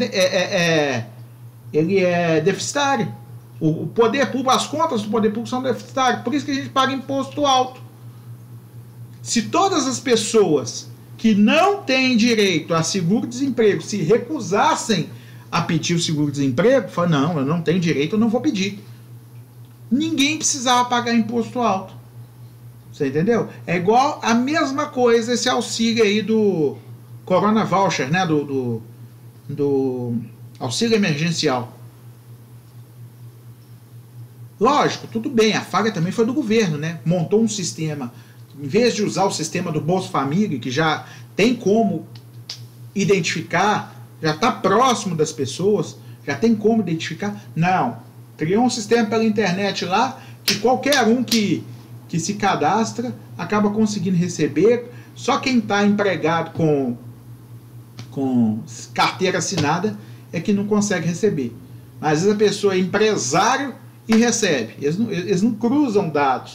ele é deficitário. O poder público, as contas do poder público são deficitárias. Por isso que a gente paga imposto alto. Se todas as pessoas que não têm direito a seguro-desemprego se recusassem a pedir o seguro-desemprego, falam, não, eu não tenho direito, eu não vou pedir. Ninguém precisava pagar imposto alto. Você entendeu? É igual a mesma coisa esse auxílio aí do Corona Voucher, né? Do auxílio emergencial. Lógico, tudo bem, a falha também foi do governo, né? Montou um sistema, em vez de usar o sistema do Bolsa Família, que já tem como identificar, já está próximo das pessoas, já tem como identificar. Não, criou um sistema pela internet lá, que qualquer um que se cadastra acaba conseguindo receber. Só quem está empregado com carteira assinada é que não consegue receber. Mas às vezes a pessoa é empresário e recebe. Eles não cruzam dados,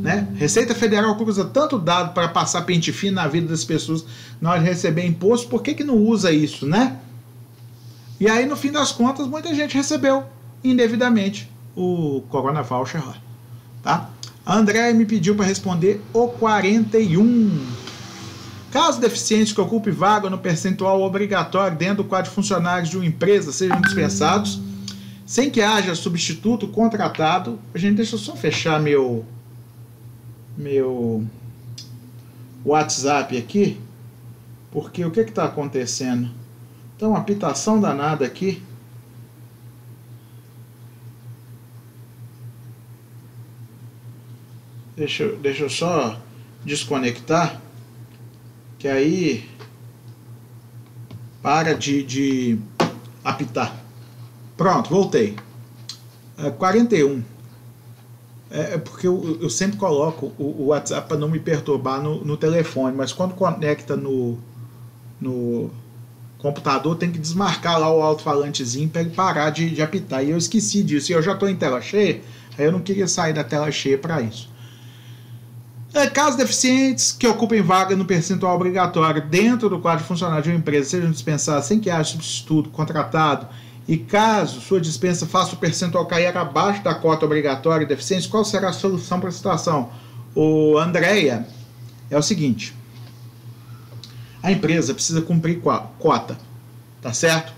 né? Receita Federal cruza tanto dado para passar pente fino na vida das pessoas na hora de receber imposto, por que não usa isso, né? E aí, no fim das contas, muita gente recebeu indevidamente o Corona Voucher lá, tá? A Andréia me pediu para responder o 41. Caso deficientes que ocupem vaga no percentual obrigatório dentro do quadro de funcionários de uma empresa sejam dispensados, sem que haja substituto contratado. Gente, deixa eu só fechar meu WhatsApp aqui, porque o que está acontecendo? Então, uma apitação danada aqui. Deixa eu só desconectar, que aí para de apitar. Pronto, voltei. 41. Porque eu sempre coloco o WhatsApp para não me perturbar no telefone, mas quando conecta no computador tem que desmarcar lá o alto-falantezinho para ele parar de apitar. E eu esqueci disso. E eu já estou em tela cheia, aí eu não queria sair da tela cheia para isso. Casos deficientes que ocupem vaga no percentual obrigatório dentro do quadro de funcionário de uma empresa sejam dispensados sem que haja substituto contratado, e caso sua dispensa faça o percentual cair abaixo da cota obrigatória de deficientes, qual será a solução para a situação? Andréia, é o seguinte: a empresa precisa cumprir cota, tá certo?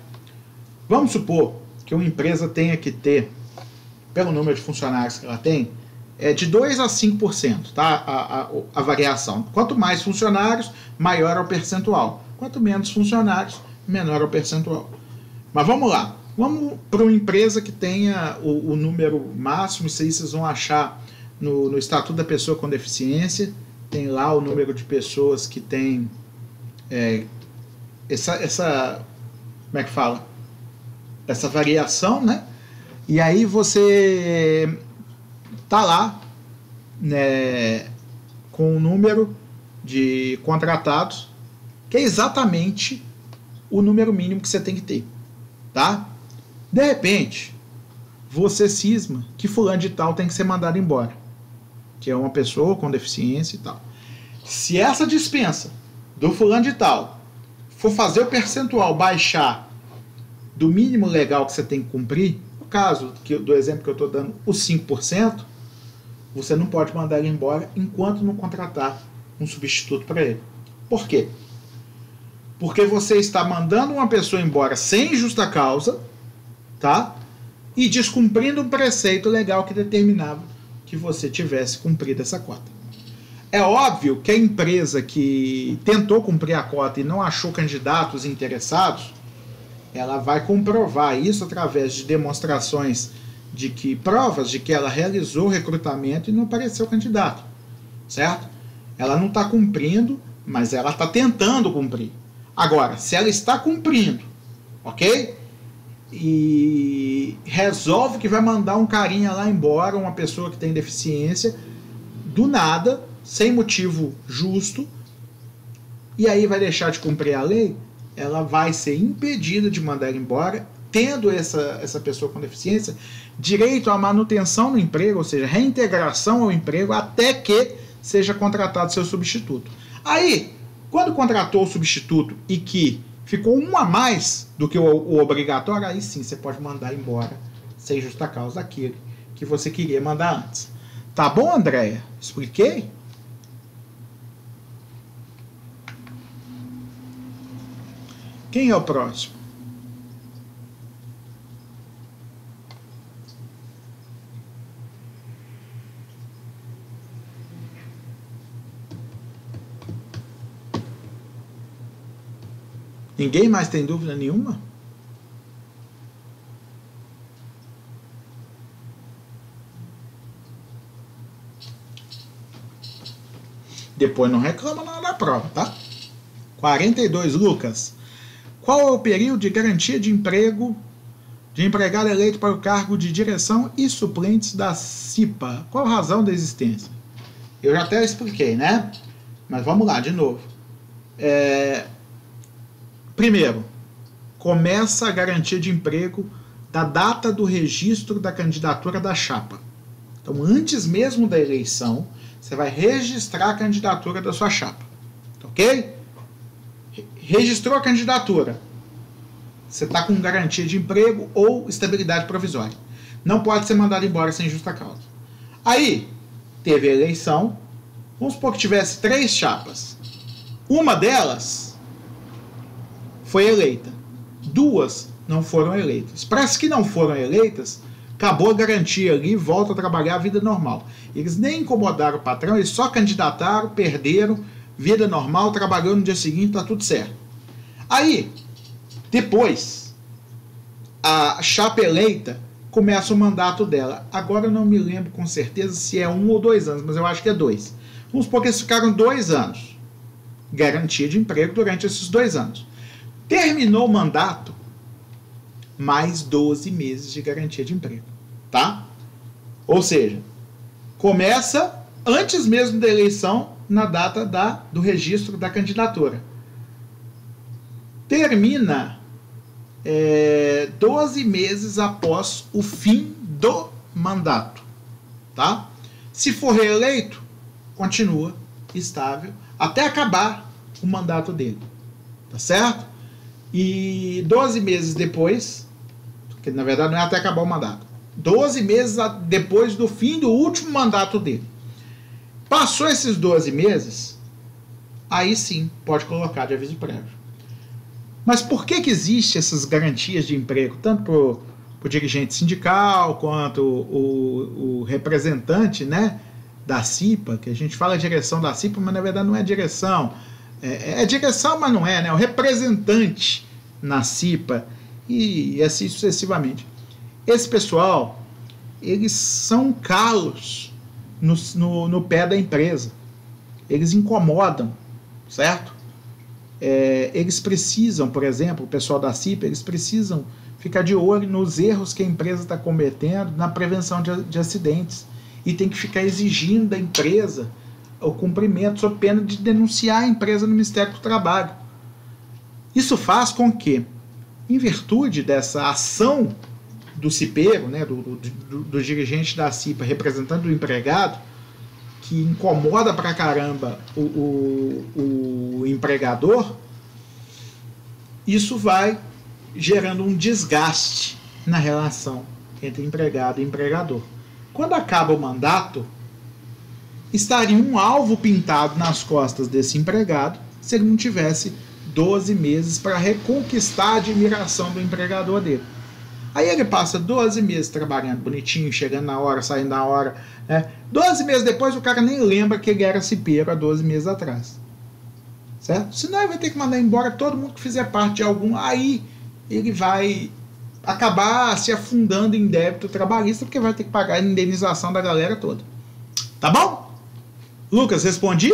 Vamos supor que uma empresa tenha que ter, pelo número de funcionários que ela tem, de 2% a 5%, tá? A variação. Quanto mais funcionários, maior é o percentual. Quanto menos funcionários, menor é o percentual. Mas vamos lá. Vamos para uma empresa que tenha o número máximo. Isso aí vocês vão achar no Estatuto da Pessoa com Deficiência. Tem lá o número de pessoas que tem como é que fala? Essa variação, né? E aí você tá lá, né, com o número de contratados, que é exatamente o número mínimo que você tem que ter, tá? De repente, você cisma que fulano de tal tem que ser mandado embora, que é uma pessoa com deficiência e tal. Se essa dispensa do fulano de tal for fazer o percentual baixar do mínimo legal que você tem que cumprir, no caso do exemplo que eu estou dando, os 5%, você não pode mandar ele embora enquanto não contratar um substituto para ele. Por quê? Porque você está mandando uma pessoa embora sem justa causa, tá? E descumprindo um preceito legal que determinava que você tivesse cumprido essa cota. É óbvio que a empresa que tentou cumprir a cota e não achou candidatos interessados, ela vai comprovar isso através de demonstrações provas de que ela realizou o recrutamento e não apareceu candidato, certo? Ela não está cumprindo, mas ela está tentando cumprir. Agora, se ela está cumprindo, ok? E resolve que vai mandar um carinha lá embora, uma pessoa que tem deficiência, do nada, sem motivo justo, e aí vai deixar de cumprir a lei, ela vai ser impedida de mandar embora, tendo essa pessoa com deficiência direito à manutenção no emprego, ou seja, reintegração ao emprego, até que seja contratado seu substituto. Aí, quando contratou o substituto e que ficou um a mais do que o obrigatório, aí sim você pode mandar embora sem justa causa aquele que você queria mandar antes. Tá bom, Andréia? Expliquei? Quem é o próximo? Ninguém mais tem dúvida nenhuma? Depois não reclama nada da prova, tá? 42, Lucas. Qual é o período de garantia de emprego de empregado eleito para o cargo de direção e suplentes da CIPA? Qual a razão da existência? Eu já até expliquei, né? Mas vamos lá, de novo. Primeiro, começa a garantia de emprego da data do registro da candidatura da chapa. Então, antes mesmo da eleição, você vai registrar a candidatura da sua chapa. Ok? Registrou a candidatura. Você está com garantia de emprego ou estabilidade provisória. Não pode ser mandado embora sem justa causa. Aí, teve a eleição. Vamos supor que tivesse 3 chapas. Uma delas foi eleita. 2 não foram eleitas. Para as que não foram eleitas, acabou a garantia ali, volta a trabalhar a vida normal. Eles nem incomodaram o patrão, eles só candidataram, perderam, vida normal, trabalhou no dia seguinte, está tudo certo. Aí, depois, a chapa eleita começa o mandato dela. Agora eu não me lembro com certeza se é 1 ou 2 anos, mas eu acho que é 2. Vamos supor que eles ficaram 2 anos. Garantia de emprego durante esses 2 anos. Terminou o mandato, mais 12 meses de garantia de emprego. Tá? Ou seja, começa antes mesmo da eleição, na data do registro da candidatura. Termina 12 meses após o fim do mandato. Tá? Se for reeleito, continua estável até acabar o mandato dele. Tá certo? E 12 meses depois, que na verdade não é até acabar o mandato, 12 meses depois do fim do último mandato dele. Passou esses 12 meses, aí sim pode colocar de aviso prévio. Mas por que existe essas garantias de emprego, tanto para o dirigente sindical, quanto o representante, né, da CIPA, que a gente fala direção da CIPA, mas na verdade não é direção. É direção, mas não é, né? O representante na CIPA e assim sucessivamente. Esse pessoal, eles são calos no pé da empresa. Eles incomodam, certo? Eles precisam, por exemplo, o pessoal da CIPA, eles precisam ficar de olho nos erros que a empresa está cometendo na prevenção de acidentes. E tem que ficar exigindo da empresa o cumprimento, sob pena de denunciar a empresa no Ministério do Trabalho. Isso faz com que, em virtude dessa ação do cipeiro, né, do dirigente da CIPA, representante do empregado, que incomoda pra caramba o empregador, isso vai gerando um desgaste na relação entre empregado e empregador. Quando acaba o mandato, estaria um alvo pintado nas costas desse empregado se ele não tivesse 12 meses para reconquistar a admiração do empregador dele. Aí ele passa 12 meses trabalhando bonitinho, chegando na hora, saindo na hora, né? 12 meses depois o cara nem lembra que ele era cipeiro há 12 meses atrás. Certo? Senão ele vai ter que mandar embora todo mundo que fizer parte de algum. Aí ele vai acabar se afundando em débito trabalhista, porque vai ter que pagar a indenização da galera toda. Tá bom? Lucas, respondi?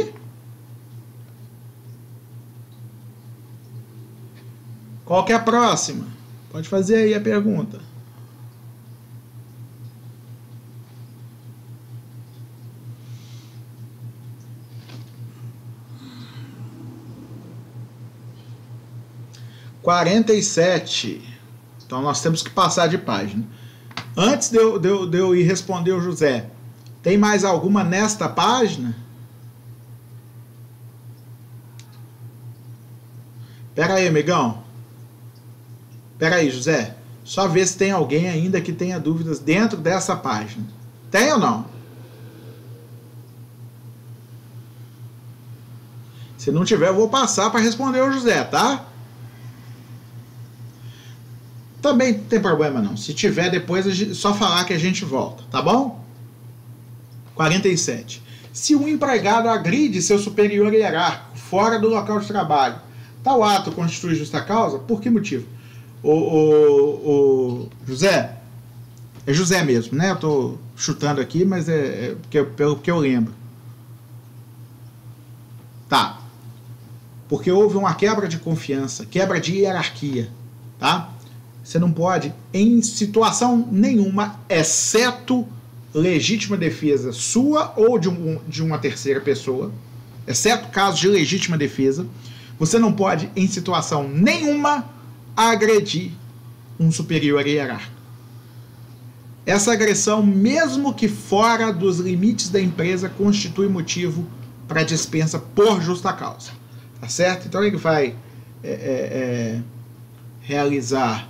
Qual que é a próxima? Pode fazer aí a pergunta. (47). Então nós temos que passar de página. Antes de eu ir responder o José, tem mais alguma nesta página? Pera aí, amigão. Pera aí, José. Só ver se tem alguém ainda que tenha dúvidas dentro dessa página. Tem ou não? Se não tiver, eu vou passar para responder o José, tá? Também não tem problema não. Se tiver, depois só falar que a gente volta, tá bom? 47. Se um empregado agride seu superior hierárquico fora do local de trabalho, tal ato constitui justa causa? Por que motivo? José, é José mesmo, né? Eu tô chutando aqui, mas pelo que eu lembro. Tá. Porque houve uma quebra de confiança, quebra de hierarquia, tá? Você não pode, em situação nenhuma, exceto legítima defesa sua ou de uma terceira pessoa, exceto caso de legítima defesa, você não pode, em situação nenhuma, agredir um superior hierárquico. essa agressão, mesmo que fora dos limites da empresa, constitui motivo para dispensa por justa causa. Tá certo? Então ele vai realizar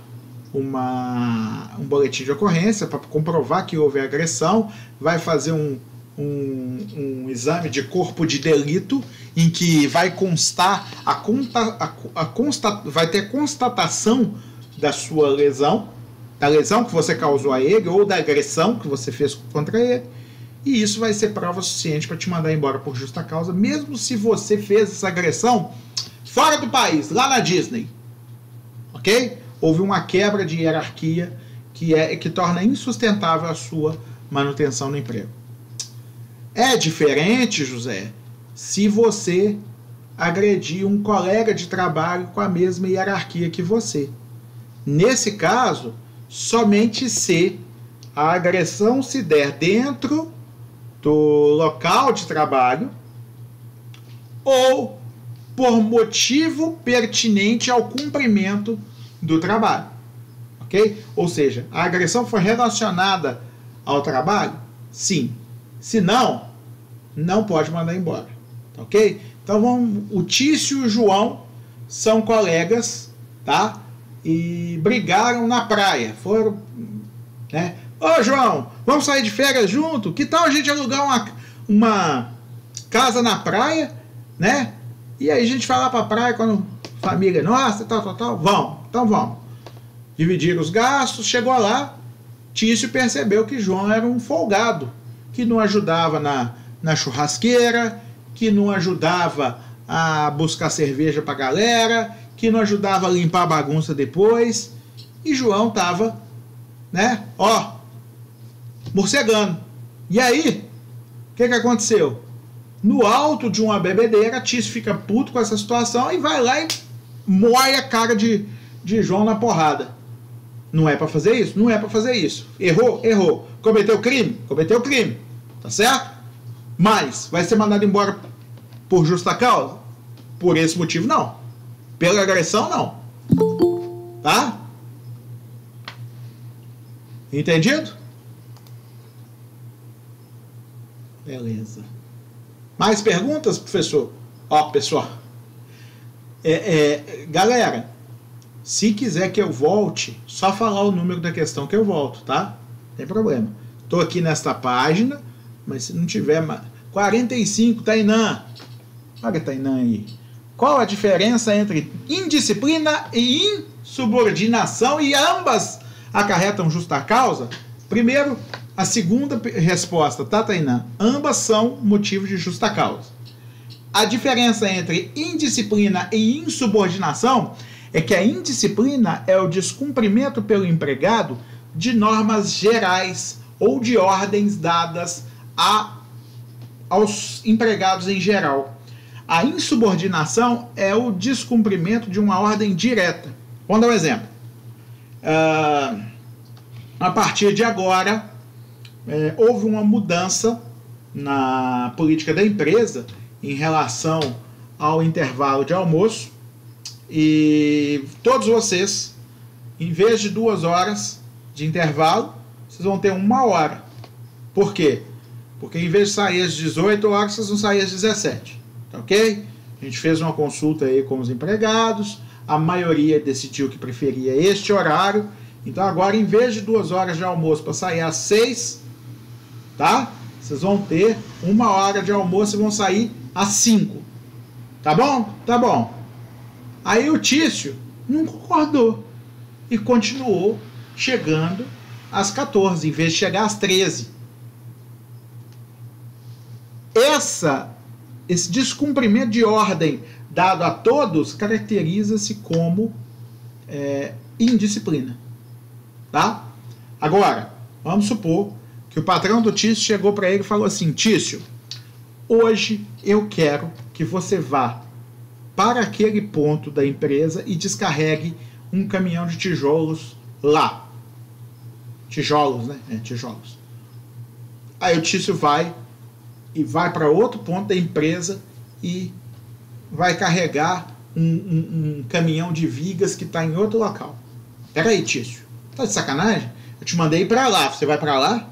um boletim de ocorrência para comprovar que houve agressão, vai fazer um exame de corpo de delito em que vai constar vai ter constatação da sua lesão, da lesão que você causou a ele ou da agressão que você fez contra ele, e isso vai ser prova suficiente para te mandar embora por justa causa, mesmo se você fez essa agressão fora do país, lá na Disney, ok? Houve uma quebra de hierarquia que torna insustentável a sua manutenção no emprego. É diferente, José, se você agredir um colega de trabalho com a mesma hierarquia que você. Nesse caso, somente se a agressão se der dentro do local de trabalho ou por motivo pertinente ao cumprimento do trabalho, ok? Ou seja, a agressão foi relacionada ao trabalho? Sim. Se não, não pode mandar embora, ok? Então o Tício e o João são colegas, tá? E brigaram na praia, foram, né? Ô João, vamos sair de férias junto? Que tal a gente alugar uma casa na praia, né? E aí a gente vai lá pra praia quando família nossa, tal, vamos, então vamos. Dividiram os gastos, chegou lá, Tício percebeu que João era um folgado, que não ajudava na churrasqueira, que não ajudava a buscar cerveja pra galera, que não ajudava a limpar a bagunça depois, e João tava, né, morcegando. E aí, o que aconteceu? No alto de uma bebedeira, Tício fica puto com essa situação e vai lá e moe a cara de João na porrada. Não é pra fazer isso? Não é pra fazer isso. Errou? Errou. Cometeu crime? Cometeu crime. Tá certo? Mas vai ser mandado embora por justa causa? Por esse motivo, não. Pela agressão, não. Tá? Entendido? Beleza. Mais perguntas, professor? Pessoal. Galera, se quiser que eu volte, só falar o número da questão que eu volto, tá? Não tem problema. Tô aqui nesta página, mas se não tiver... 45, Tainã. Olha, Tainã aí. Qual a diferença entre indisciplina e insubordinação, e ambas acarretam justa causa? Primeiro, a segunda resposta, tá, Tainã? Ambas são motivo de justa causa. A diferença entre indisciplina e insubordinação é que a indisciplina é o descumprimento pelo empregado de normas gerais ou de ordens dadas aos empregados em geral. A insubordinação é o descumprimento de uma ordem direta. Vamos dar um exemplo. A partir de agora, houve uma mudança na política da empresa em relação ao intervalo de almoço, e todos vocês, em vez de 2 horas de intervalo, vocês vão ter 1 hora. Por quê? Porque em vez de sair às 18 horas, vocês vão sair às 17. Tá ok? A gente fez uma consulta aí com os empregados, a maioria decidiu que preferia este horário. Então agora, em vez de 2 horas de almoço para sair às 6, tá? Vocês vão ter 1 hora de almoço e vão sair às 5. Tá bom? Tá bom. Aí o Tício não concordou e continuou chegando às 14, em vez de chegar às 13. Esse descumprimento de ordem dado a todos caracteriza-se como indisciplina. Tá? Agora, vamos supor que o patrão do Tício chegou para ele e falou assim: Tício, hoje eu quero que você vá para aquele ponto da empresa e descarregue um caminhão de tijolos lá. Tijolos, né? Tijolos. Aí o Tício vai para outro ponto da empresa e vai carregar um caminhão de vigas que está em outro local. Peraí, Tício, tá de sacanagem? Eu te mandei para lá, você vai para lá?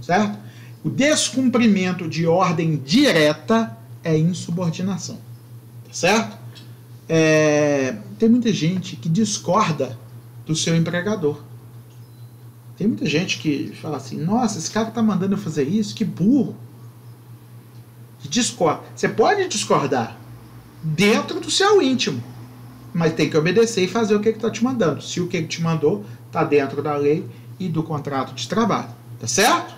Certo? O descumprimento de ordem direta é insubordinação. Tá certo? Tem muita gente que discorda do seu empregador. Tem muita gente que fala assim, nossa, esse cara tá mandando eu fazer isso, que burro. Discorda. Você pode discordar dentro do seu íntimo, mas tem que obedecer e fazer o que ele está te mandando. Se o que ele te mandou está dentro da lei e do contrato de trabalho. Tá certo?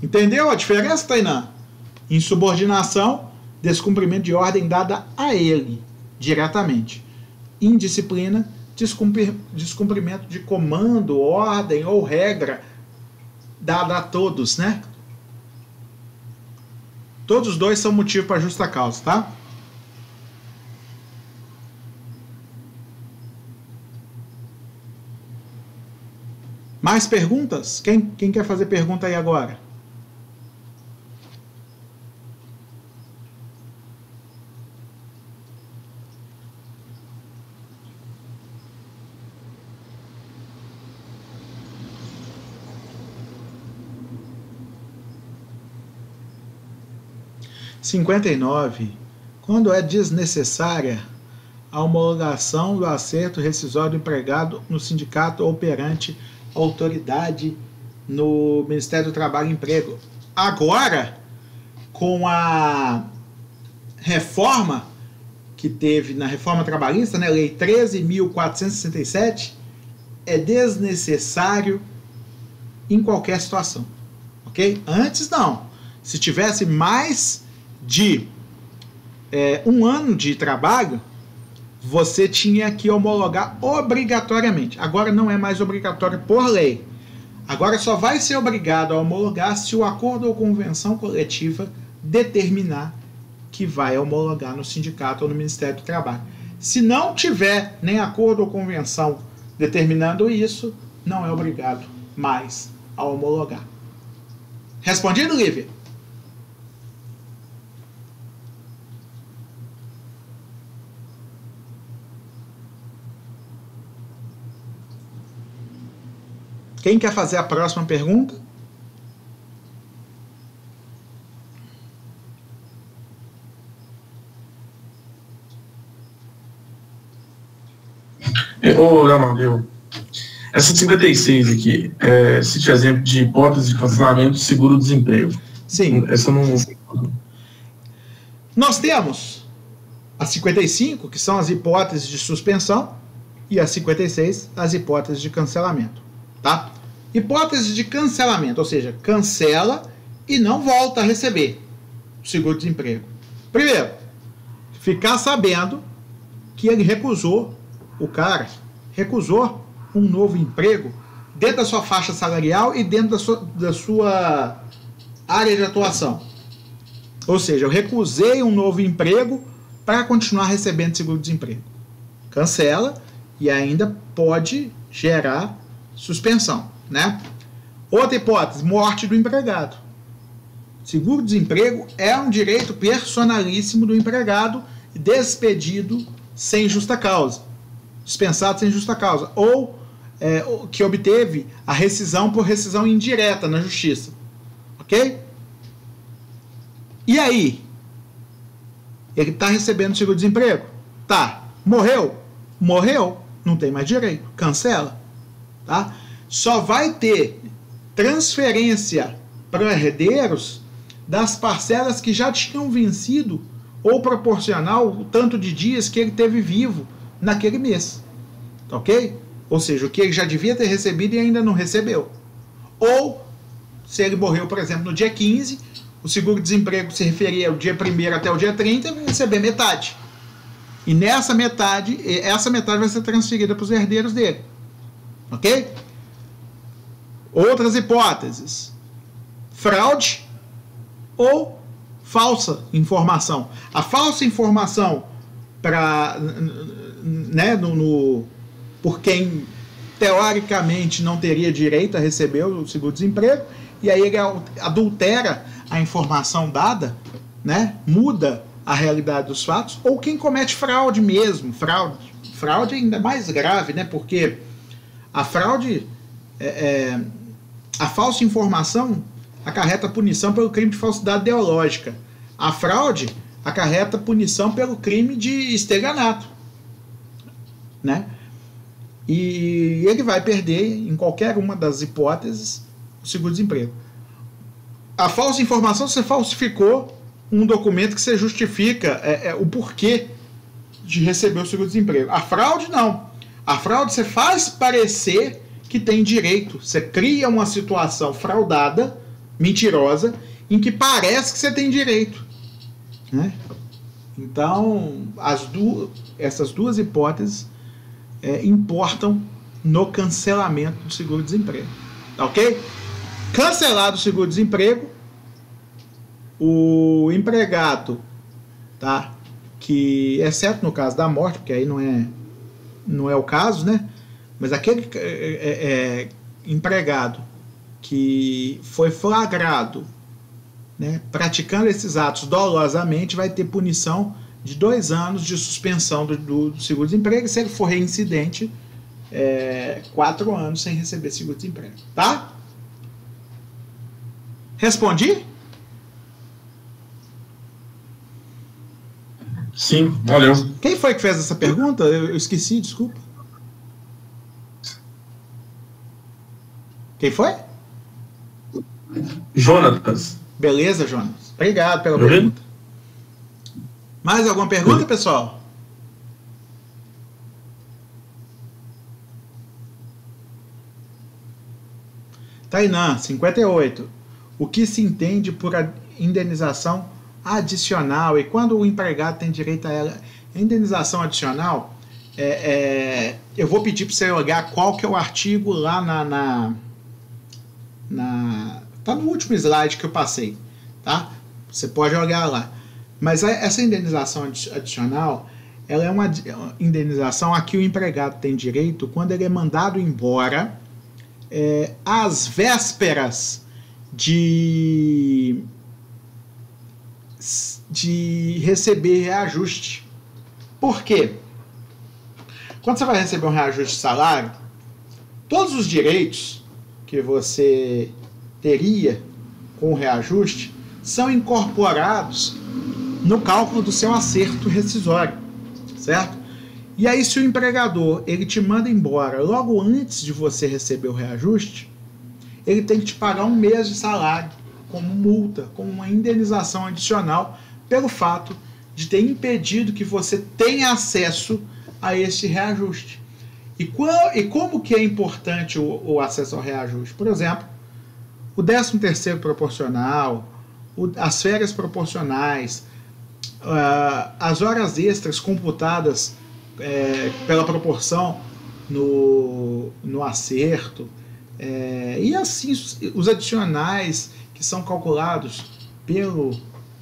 Entendeu a diferença, Tainá? Insubordinação, descumprimento de ordem dada a ele, diretamente. Indisciplina, descumprimento de comando, ordem ou regra dada a todos, né? Todos os dois são motivo para justa causa, tá? Mais perguntas? Quem quer fazer pergunta aí agora? (59) Quando é desnecessária a homologação do acerto rescisório do empregado no sindicato ou perante autoridade no Ministério do Trabalho e Emprego. Agora, com a reforma que teve na reforma trabalhista, né, Lei 13.467, é desnecessário em qualquer situação. Ok? Antes não. Se tivesse mais de 1 ano de trabalho, você tinha que homologar obrigatoriamente. Agora não é mais obrigatório por lei. Agora só vai ser obrigado a homologar se o acordo ou convenção coletiva determinar que vai homologar no sindicato ou no Ministério do Trabalho. Se não tiver nem acordo ou convenção determinando isso, não é obrigado mais a homologar. Respondido, Lívia? Quem quer fazer a próxima pergunta? Ô, Leonardo, essa 56 aqui, cite exemplo de hipótese de cancelamento de seguro-desemprego. Sim. Essa não... Nós temos a 55, que são as hipóteses de suspensão, e a 56, as hipóteses de cancelamento. Tá? Hipótese de cancelamento, ou seja, cancela e não volta a receber o seguro-desemprego. Primeiro, ficar sabendo que ele recusou, o cara recusou um novo emprego dentro da sua faixa salarial e dentro da sua área de atuação. Ou seja, eu recusei um novo emprego para continuar recebendo seguro-desemprego. Cancela e ainda pode gerar suspensão, né? Outra hipótese, morte do empregado. Seguro-desemprego é um direito personalíssimo do empregado despedido sem justa causa, dispensado sem justa causa, ou que obteve a rescisão por rescisão indireta na justiça. Ok? E aí? Ele está recebendo seguro-desemprego? Tá. Morreu? Morreu. Não tem mais direito. Cancela. Tá? Só vai ter transferência para herdeiros das parcelas que já tinham vencido ou proporcional o tanto de dias que ele teve vivo naquele mês. Ok? Ou seja, o que ele já devia ter recebido e ainda não recebeu. Ou, se ele morreu, por exemplo, no dia 15, o seguro-desemprego se referia ao dia 1º até o dia 30, vai receber metade. E nessa metade, essa metade vai ser transferida para os herdeiros dele. Ok? Outras hipóteses: fraude ou falsa informação. A falsa informação por quem teoricamente não teria direito a receber o seguro-desemprego, e aí ele adultera a informação dada, né? Muda a realidade dos fatos, ou quem comete fraude mesmo, Fraude é ainda mais grave, né? Porque a fraude, a falsa informação acarreta punição pelo crime de falsidade ideológica. A fraude acarreta punição pelo crime de estelionato, né? E ele vai perder, em qualquer uma das hipóteses, o seguro-desemprego. A falsa informação, você falsificou um documento que você justifica o porquê de receber o seguro-desemprego. A fraude, não. A fraude, você faz parecer que tem direito. Você cria uma situação fraudada, mentirosa, em que parece que você tem direito, né? Então, essas duas hipóteses importam no cancelamento do seguro-desemprego. Tá ok? Cancelado o seguro-desemprego, o empregado, tá? Que, exceto no caso da morte, porque aí não é o caso, né? Mas aquele empregado que foi flagrado, né, praticando esses atos dolosamente, vai ter punição de 2 anos de suspensão do seguro-desemprego, e se ele for reincidente, 4 anos sem receber seguro-desemprego. Tá? Respondi? Sim, valeu. Quem foi que fez essa pergunta? Eu esqueci, desculpa. Quem foi? Jonatas. Beleza, Jonas. Obrigado pela pergunta. Mais alguma pergunta, pessoal? Tainã, 58. O que se entende por indenização adicional e quando o empregado tem direito a ela? A indenização adicional, eu vou pedir para você olhar qual que é o artigo lá tá no último slide que eu passei, tá? Você pode olhar lá. Mas essa indenização adicional, ela é uma indenização a que o empregado tem direito quando ele é mandado embora às vésperas de receber reajuste. Por quê? Quando você vai receber um reajuste de salário, todos os direitos que você teria com o reajuste são incorporados no cálculo do seu acerto rescisório, certo? E aí, se o empregador ele te manda embora logo antes de você receber o reajuste, ele tem que te pagar 1 mês de salário como multa, como uma indenização adicional pelo fato de ter impedido que você tenha acesso a esse reajuste. E como que é importante o acesso ao reajuste? Por exemplo, o 13º proporcional, as férias proporcionais, as horas extras computadas pela proporção no acerto, e assim os adicionais que são calculados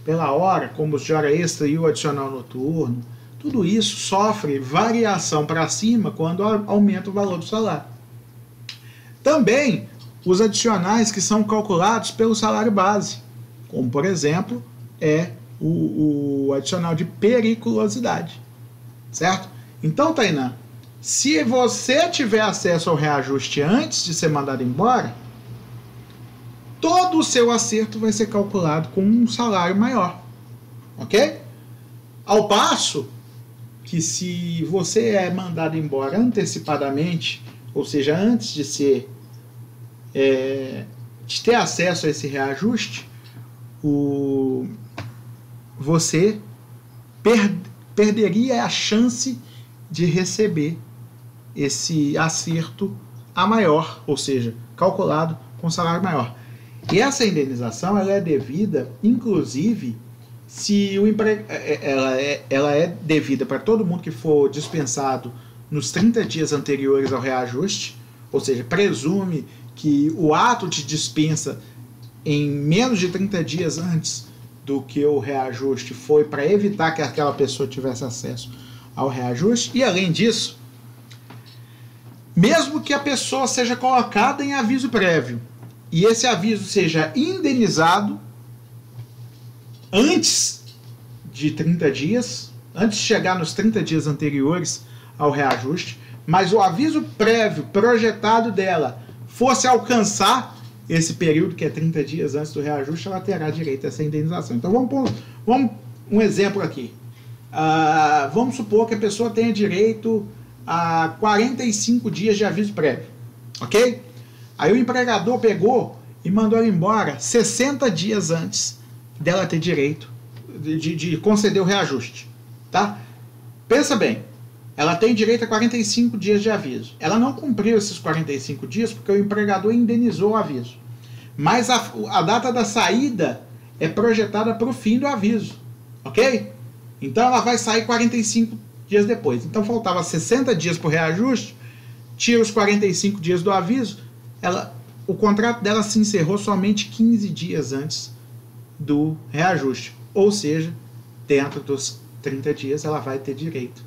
pela hora, como os de hora extra e o adicional noturno, tudo isso sofre variação para cima quando aumenta o valor do salário. Também os adicionais que são calculados pelo salário base, como por exemplo o adicional de periculosidade, certo? Então, Tainã, se você tiver acesso ao reajuste antes de ser mandado embora, todo o seu acerto vai ser calculado com um salário maior, ok? Ao passo que se você é mandado embora antecipadamente, ou seja, antes de ter acesso a esse reajuste, você perderia a chance de receber esse acerto a maior, ou seja, calculado com salário maior. E essa indenização ela é devida, inclusive, se ela é devida para todo mundo que for dispensado nos 30 dias anteriores ao reajuste, ou seja, presume que o ato de dispensa em menos de 30 dias antes do que o reajuste foi para evitar que aquela pessoa tivesse acesso ao reajuste. E além disso, mesmo que a pessoa seja colocada em aviso prévio e esse aviso seja indenizado antes de 30 dias, antes de chegar nos 30 dias anteriores ao reajuste, mas o aviso prévio projetado dela fosse alcançar esse período, que é 30 dias antes do reajuste, ela terá direito a essa indenização. Então vamos um exemplo aqui. Vamos supor que a pessoa tenha direito a 45 dias de aviso prévio, ok? Aí o empregador pegou e mandou ela embora 60 dias antes dela ter direito de conceder o reajuste, tá? Pensa bem, ela tem direito a 45 dias de aviso. Ela não cumpriu esses 45 dias porque o empregador indenizou o aviso. Mas a data da saída é projetada para o fim do aviso, ok? Então ela vai sair 45 dias depois. Então faltava 60 dias para o reajuste, tira os 45 dias do aviso, o contrato dela se encerrou somente 15 dias antes do reajuste. Ou seja, dentro dos 30 dias ela vai ter direito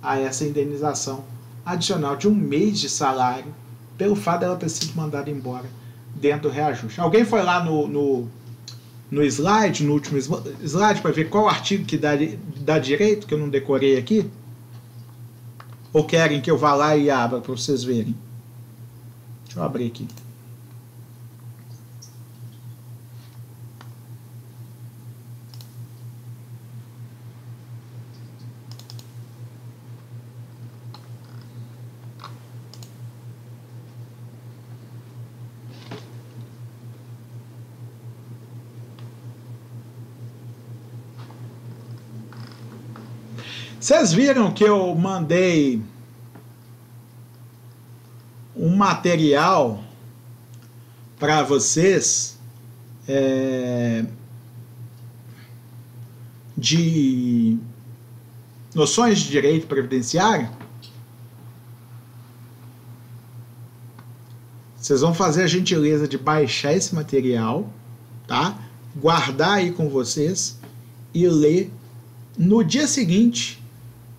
a essa indenização adicional de 1 mês de salário pelo fato dela ter sido mandada embora dentro do reajuste. Alguém foi lá no slide, no último slide, para ver qual artigo que dá direito, que eu não decorei aqui? Ou querem que eu vá lá e abra para vocês verem? Deixa eu abrir aqui. Vocês viram que eu mandei um material para vocês de noções de direito previdenciário? Vocês vão fazer a gentileza de baixar esse material, tá? Guardar aí com vocês e ler no dia seguinte,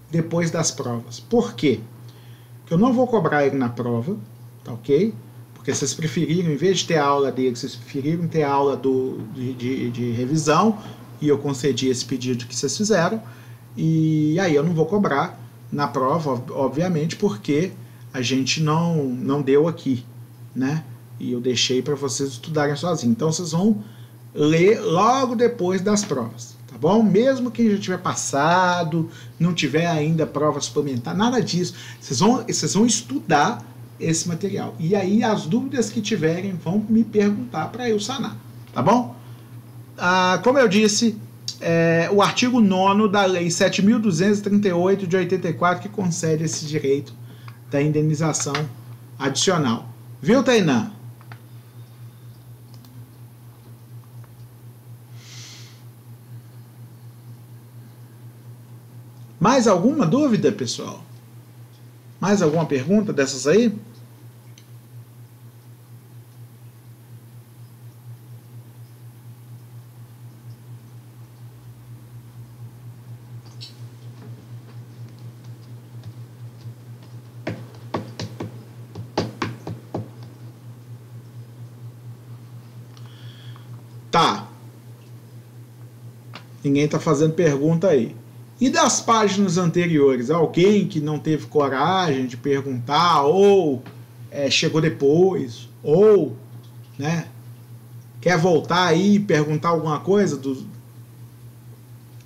depois das provas. Por quê? Porque eu não vou cobrar ele na prova, tá ok? Porque vocês preferiram, em vez de ter a aula dele, vocês preferiram ter a aula de revisão, e eu concedi esse pedido que vocês fizeram, e aí eu não vou cobrar na prova, obviamente, porque a gente não deu aqui, né? E eu deixei para vocês estudarem sozinhos. Então vocês vão ler logo depois das provas. Tá bom? Mesmo quem já tiver passado, não tiver ainda prova suplementar, nada disso. Vocês vão estudar esse material. E aí as dúvidas que tiverem vão me perguntar para eu sanar. Tá bom? Como eu disse, o artigo 9º da Lei 7.238 de 84 que concede esse direito da indenização adicional. Viu, Tainá? Mais alguma dúvida, pessoal? Mais alguma pergunta dessas aí? Tá. Ninguém está fazendo pergunta aí. E das páginas anteriores, alguém que não teve coragem de perguntar, ou chegou depois, ou né, quer voltar aí e perguntar alguma coisa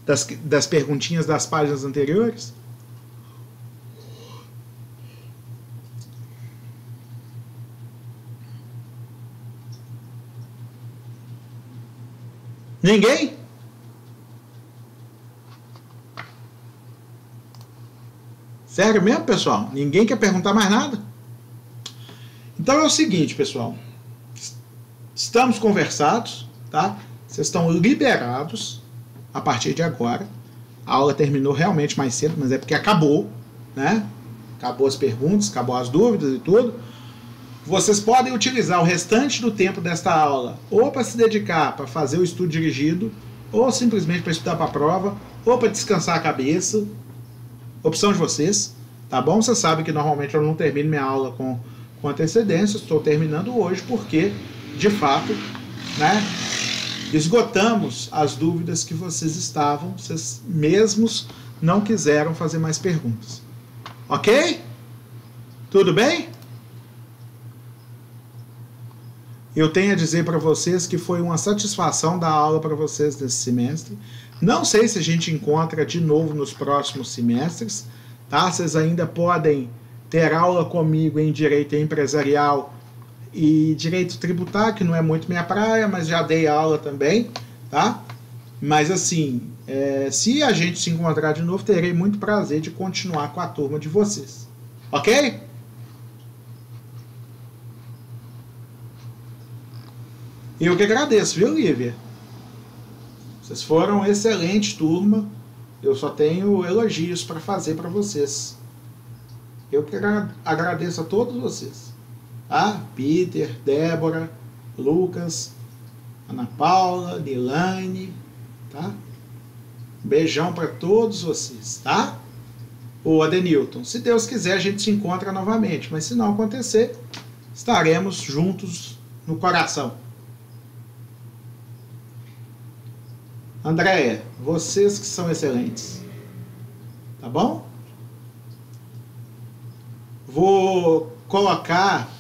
das perguntinhas das páginas anteriores? Ninguém? Sério mesmo, pessoal? Ninguém quer perguntar mais nada? Então é o seguinte, pessoal. Estamos conversados, tá? Vocês estão liberados a partir de agora. A aula terminou realmente mais cedo, mas é porque acabou, né? Acabou as perguntas, acabou as dúvidas e tudo. Vocês podem utilizar o restante do tempo desta aula ou para se dedicar para fazer o estudo dirigido, ou simplesmente para estudar para a prova, ou para descansar a cabeça. Opção de vocês, tá bom? Você sabe que normalmente eu não termino minha aula com antecedência, estou terminando hoje porque, de fato, né, esgotamos as dúvidas que vocês mesmos não quiseram fazer mais perguntas. Ok? Tudo bem? Eu tenho a dizer para vocês que foi uma satisfação dar aula para vocês nesse semestre. Não sei se a gente encontra de novo nos próximos semestres, tá? Vocês ainda podem ter aula comigo em Direito Empresarial e Direito Tributário, que não é muito minha praia, mas já dei aula também, tá? Mas assim, se a gente se encontrar de novo, terei muito prazer de continuar com a turma de vocês. Ok? Eu que agradeço, viu, Lívia? Vocês foram excelente turma. Eu só tenho elogios para fazer para vocês. Eu que agradeço a todos vocês. Tá? Peter, Débora, Lucas, Ana Paula, Nilane, tá? Um beijão para todos vocês, tá? Ô Adenilton, se Deus quiser a gente se encontra novamente, mas se não acontecer, estaremos juntos no coração. Andréia, vocês que são excelentes. Tá bom? Vou colocar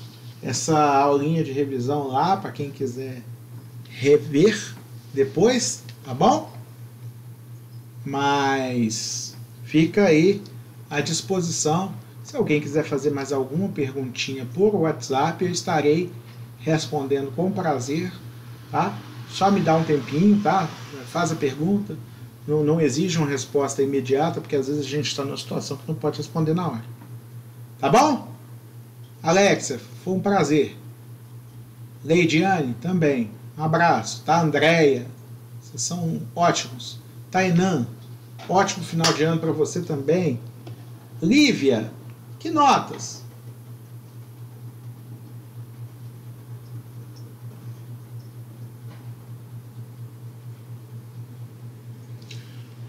essa aulinha de revisão lá para quem quiser rever depois, tá bom? Mas fica aí à disposição. Se alguém quiser fazer mais alguma perguntinha por WhatsApp, eu estarei respondendo com prazer, tá? Só me dá um tempinho, tá? Faz a pergunta. Não exige uma resposta imediata, porque às vezes a gente está numa situação que não pode responder na hora. Tá bom? Alexia, foi um prazer. Leidiane, também. Um abraço, tá? Andréia, vocês são ótimos. Tainan, ótimo final de ano para você também. Lívia, que notas?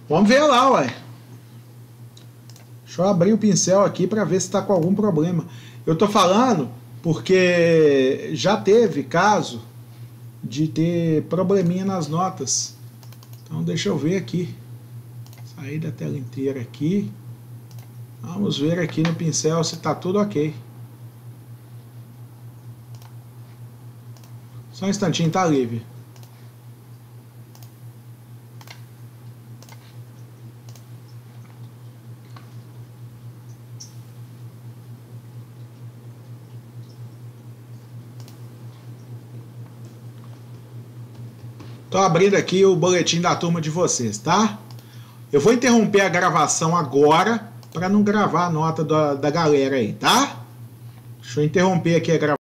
Vamos ver lá, ué. Deixa eu abrir o pincel aqui para ver se está com algum problema. Eu tô falando porque já teve caso de ter probleminha nas notas. Então deixa eu ver aqui. Sair da tela inteira aqui. Vamos ver aqui no pincel se está tudo ok. Só um instantinho, tá, Lívia? Estou abrindo aqui o boletim da turma de vocês, tá? Eu vou interromper a gravação agora para não gravar a nota da galera aí, tá? Deixa eu interromper aqui a gravação.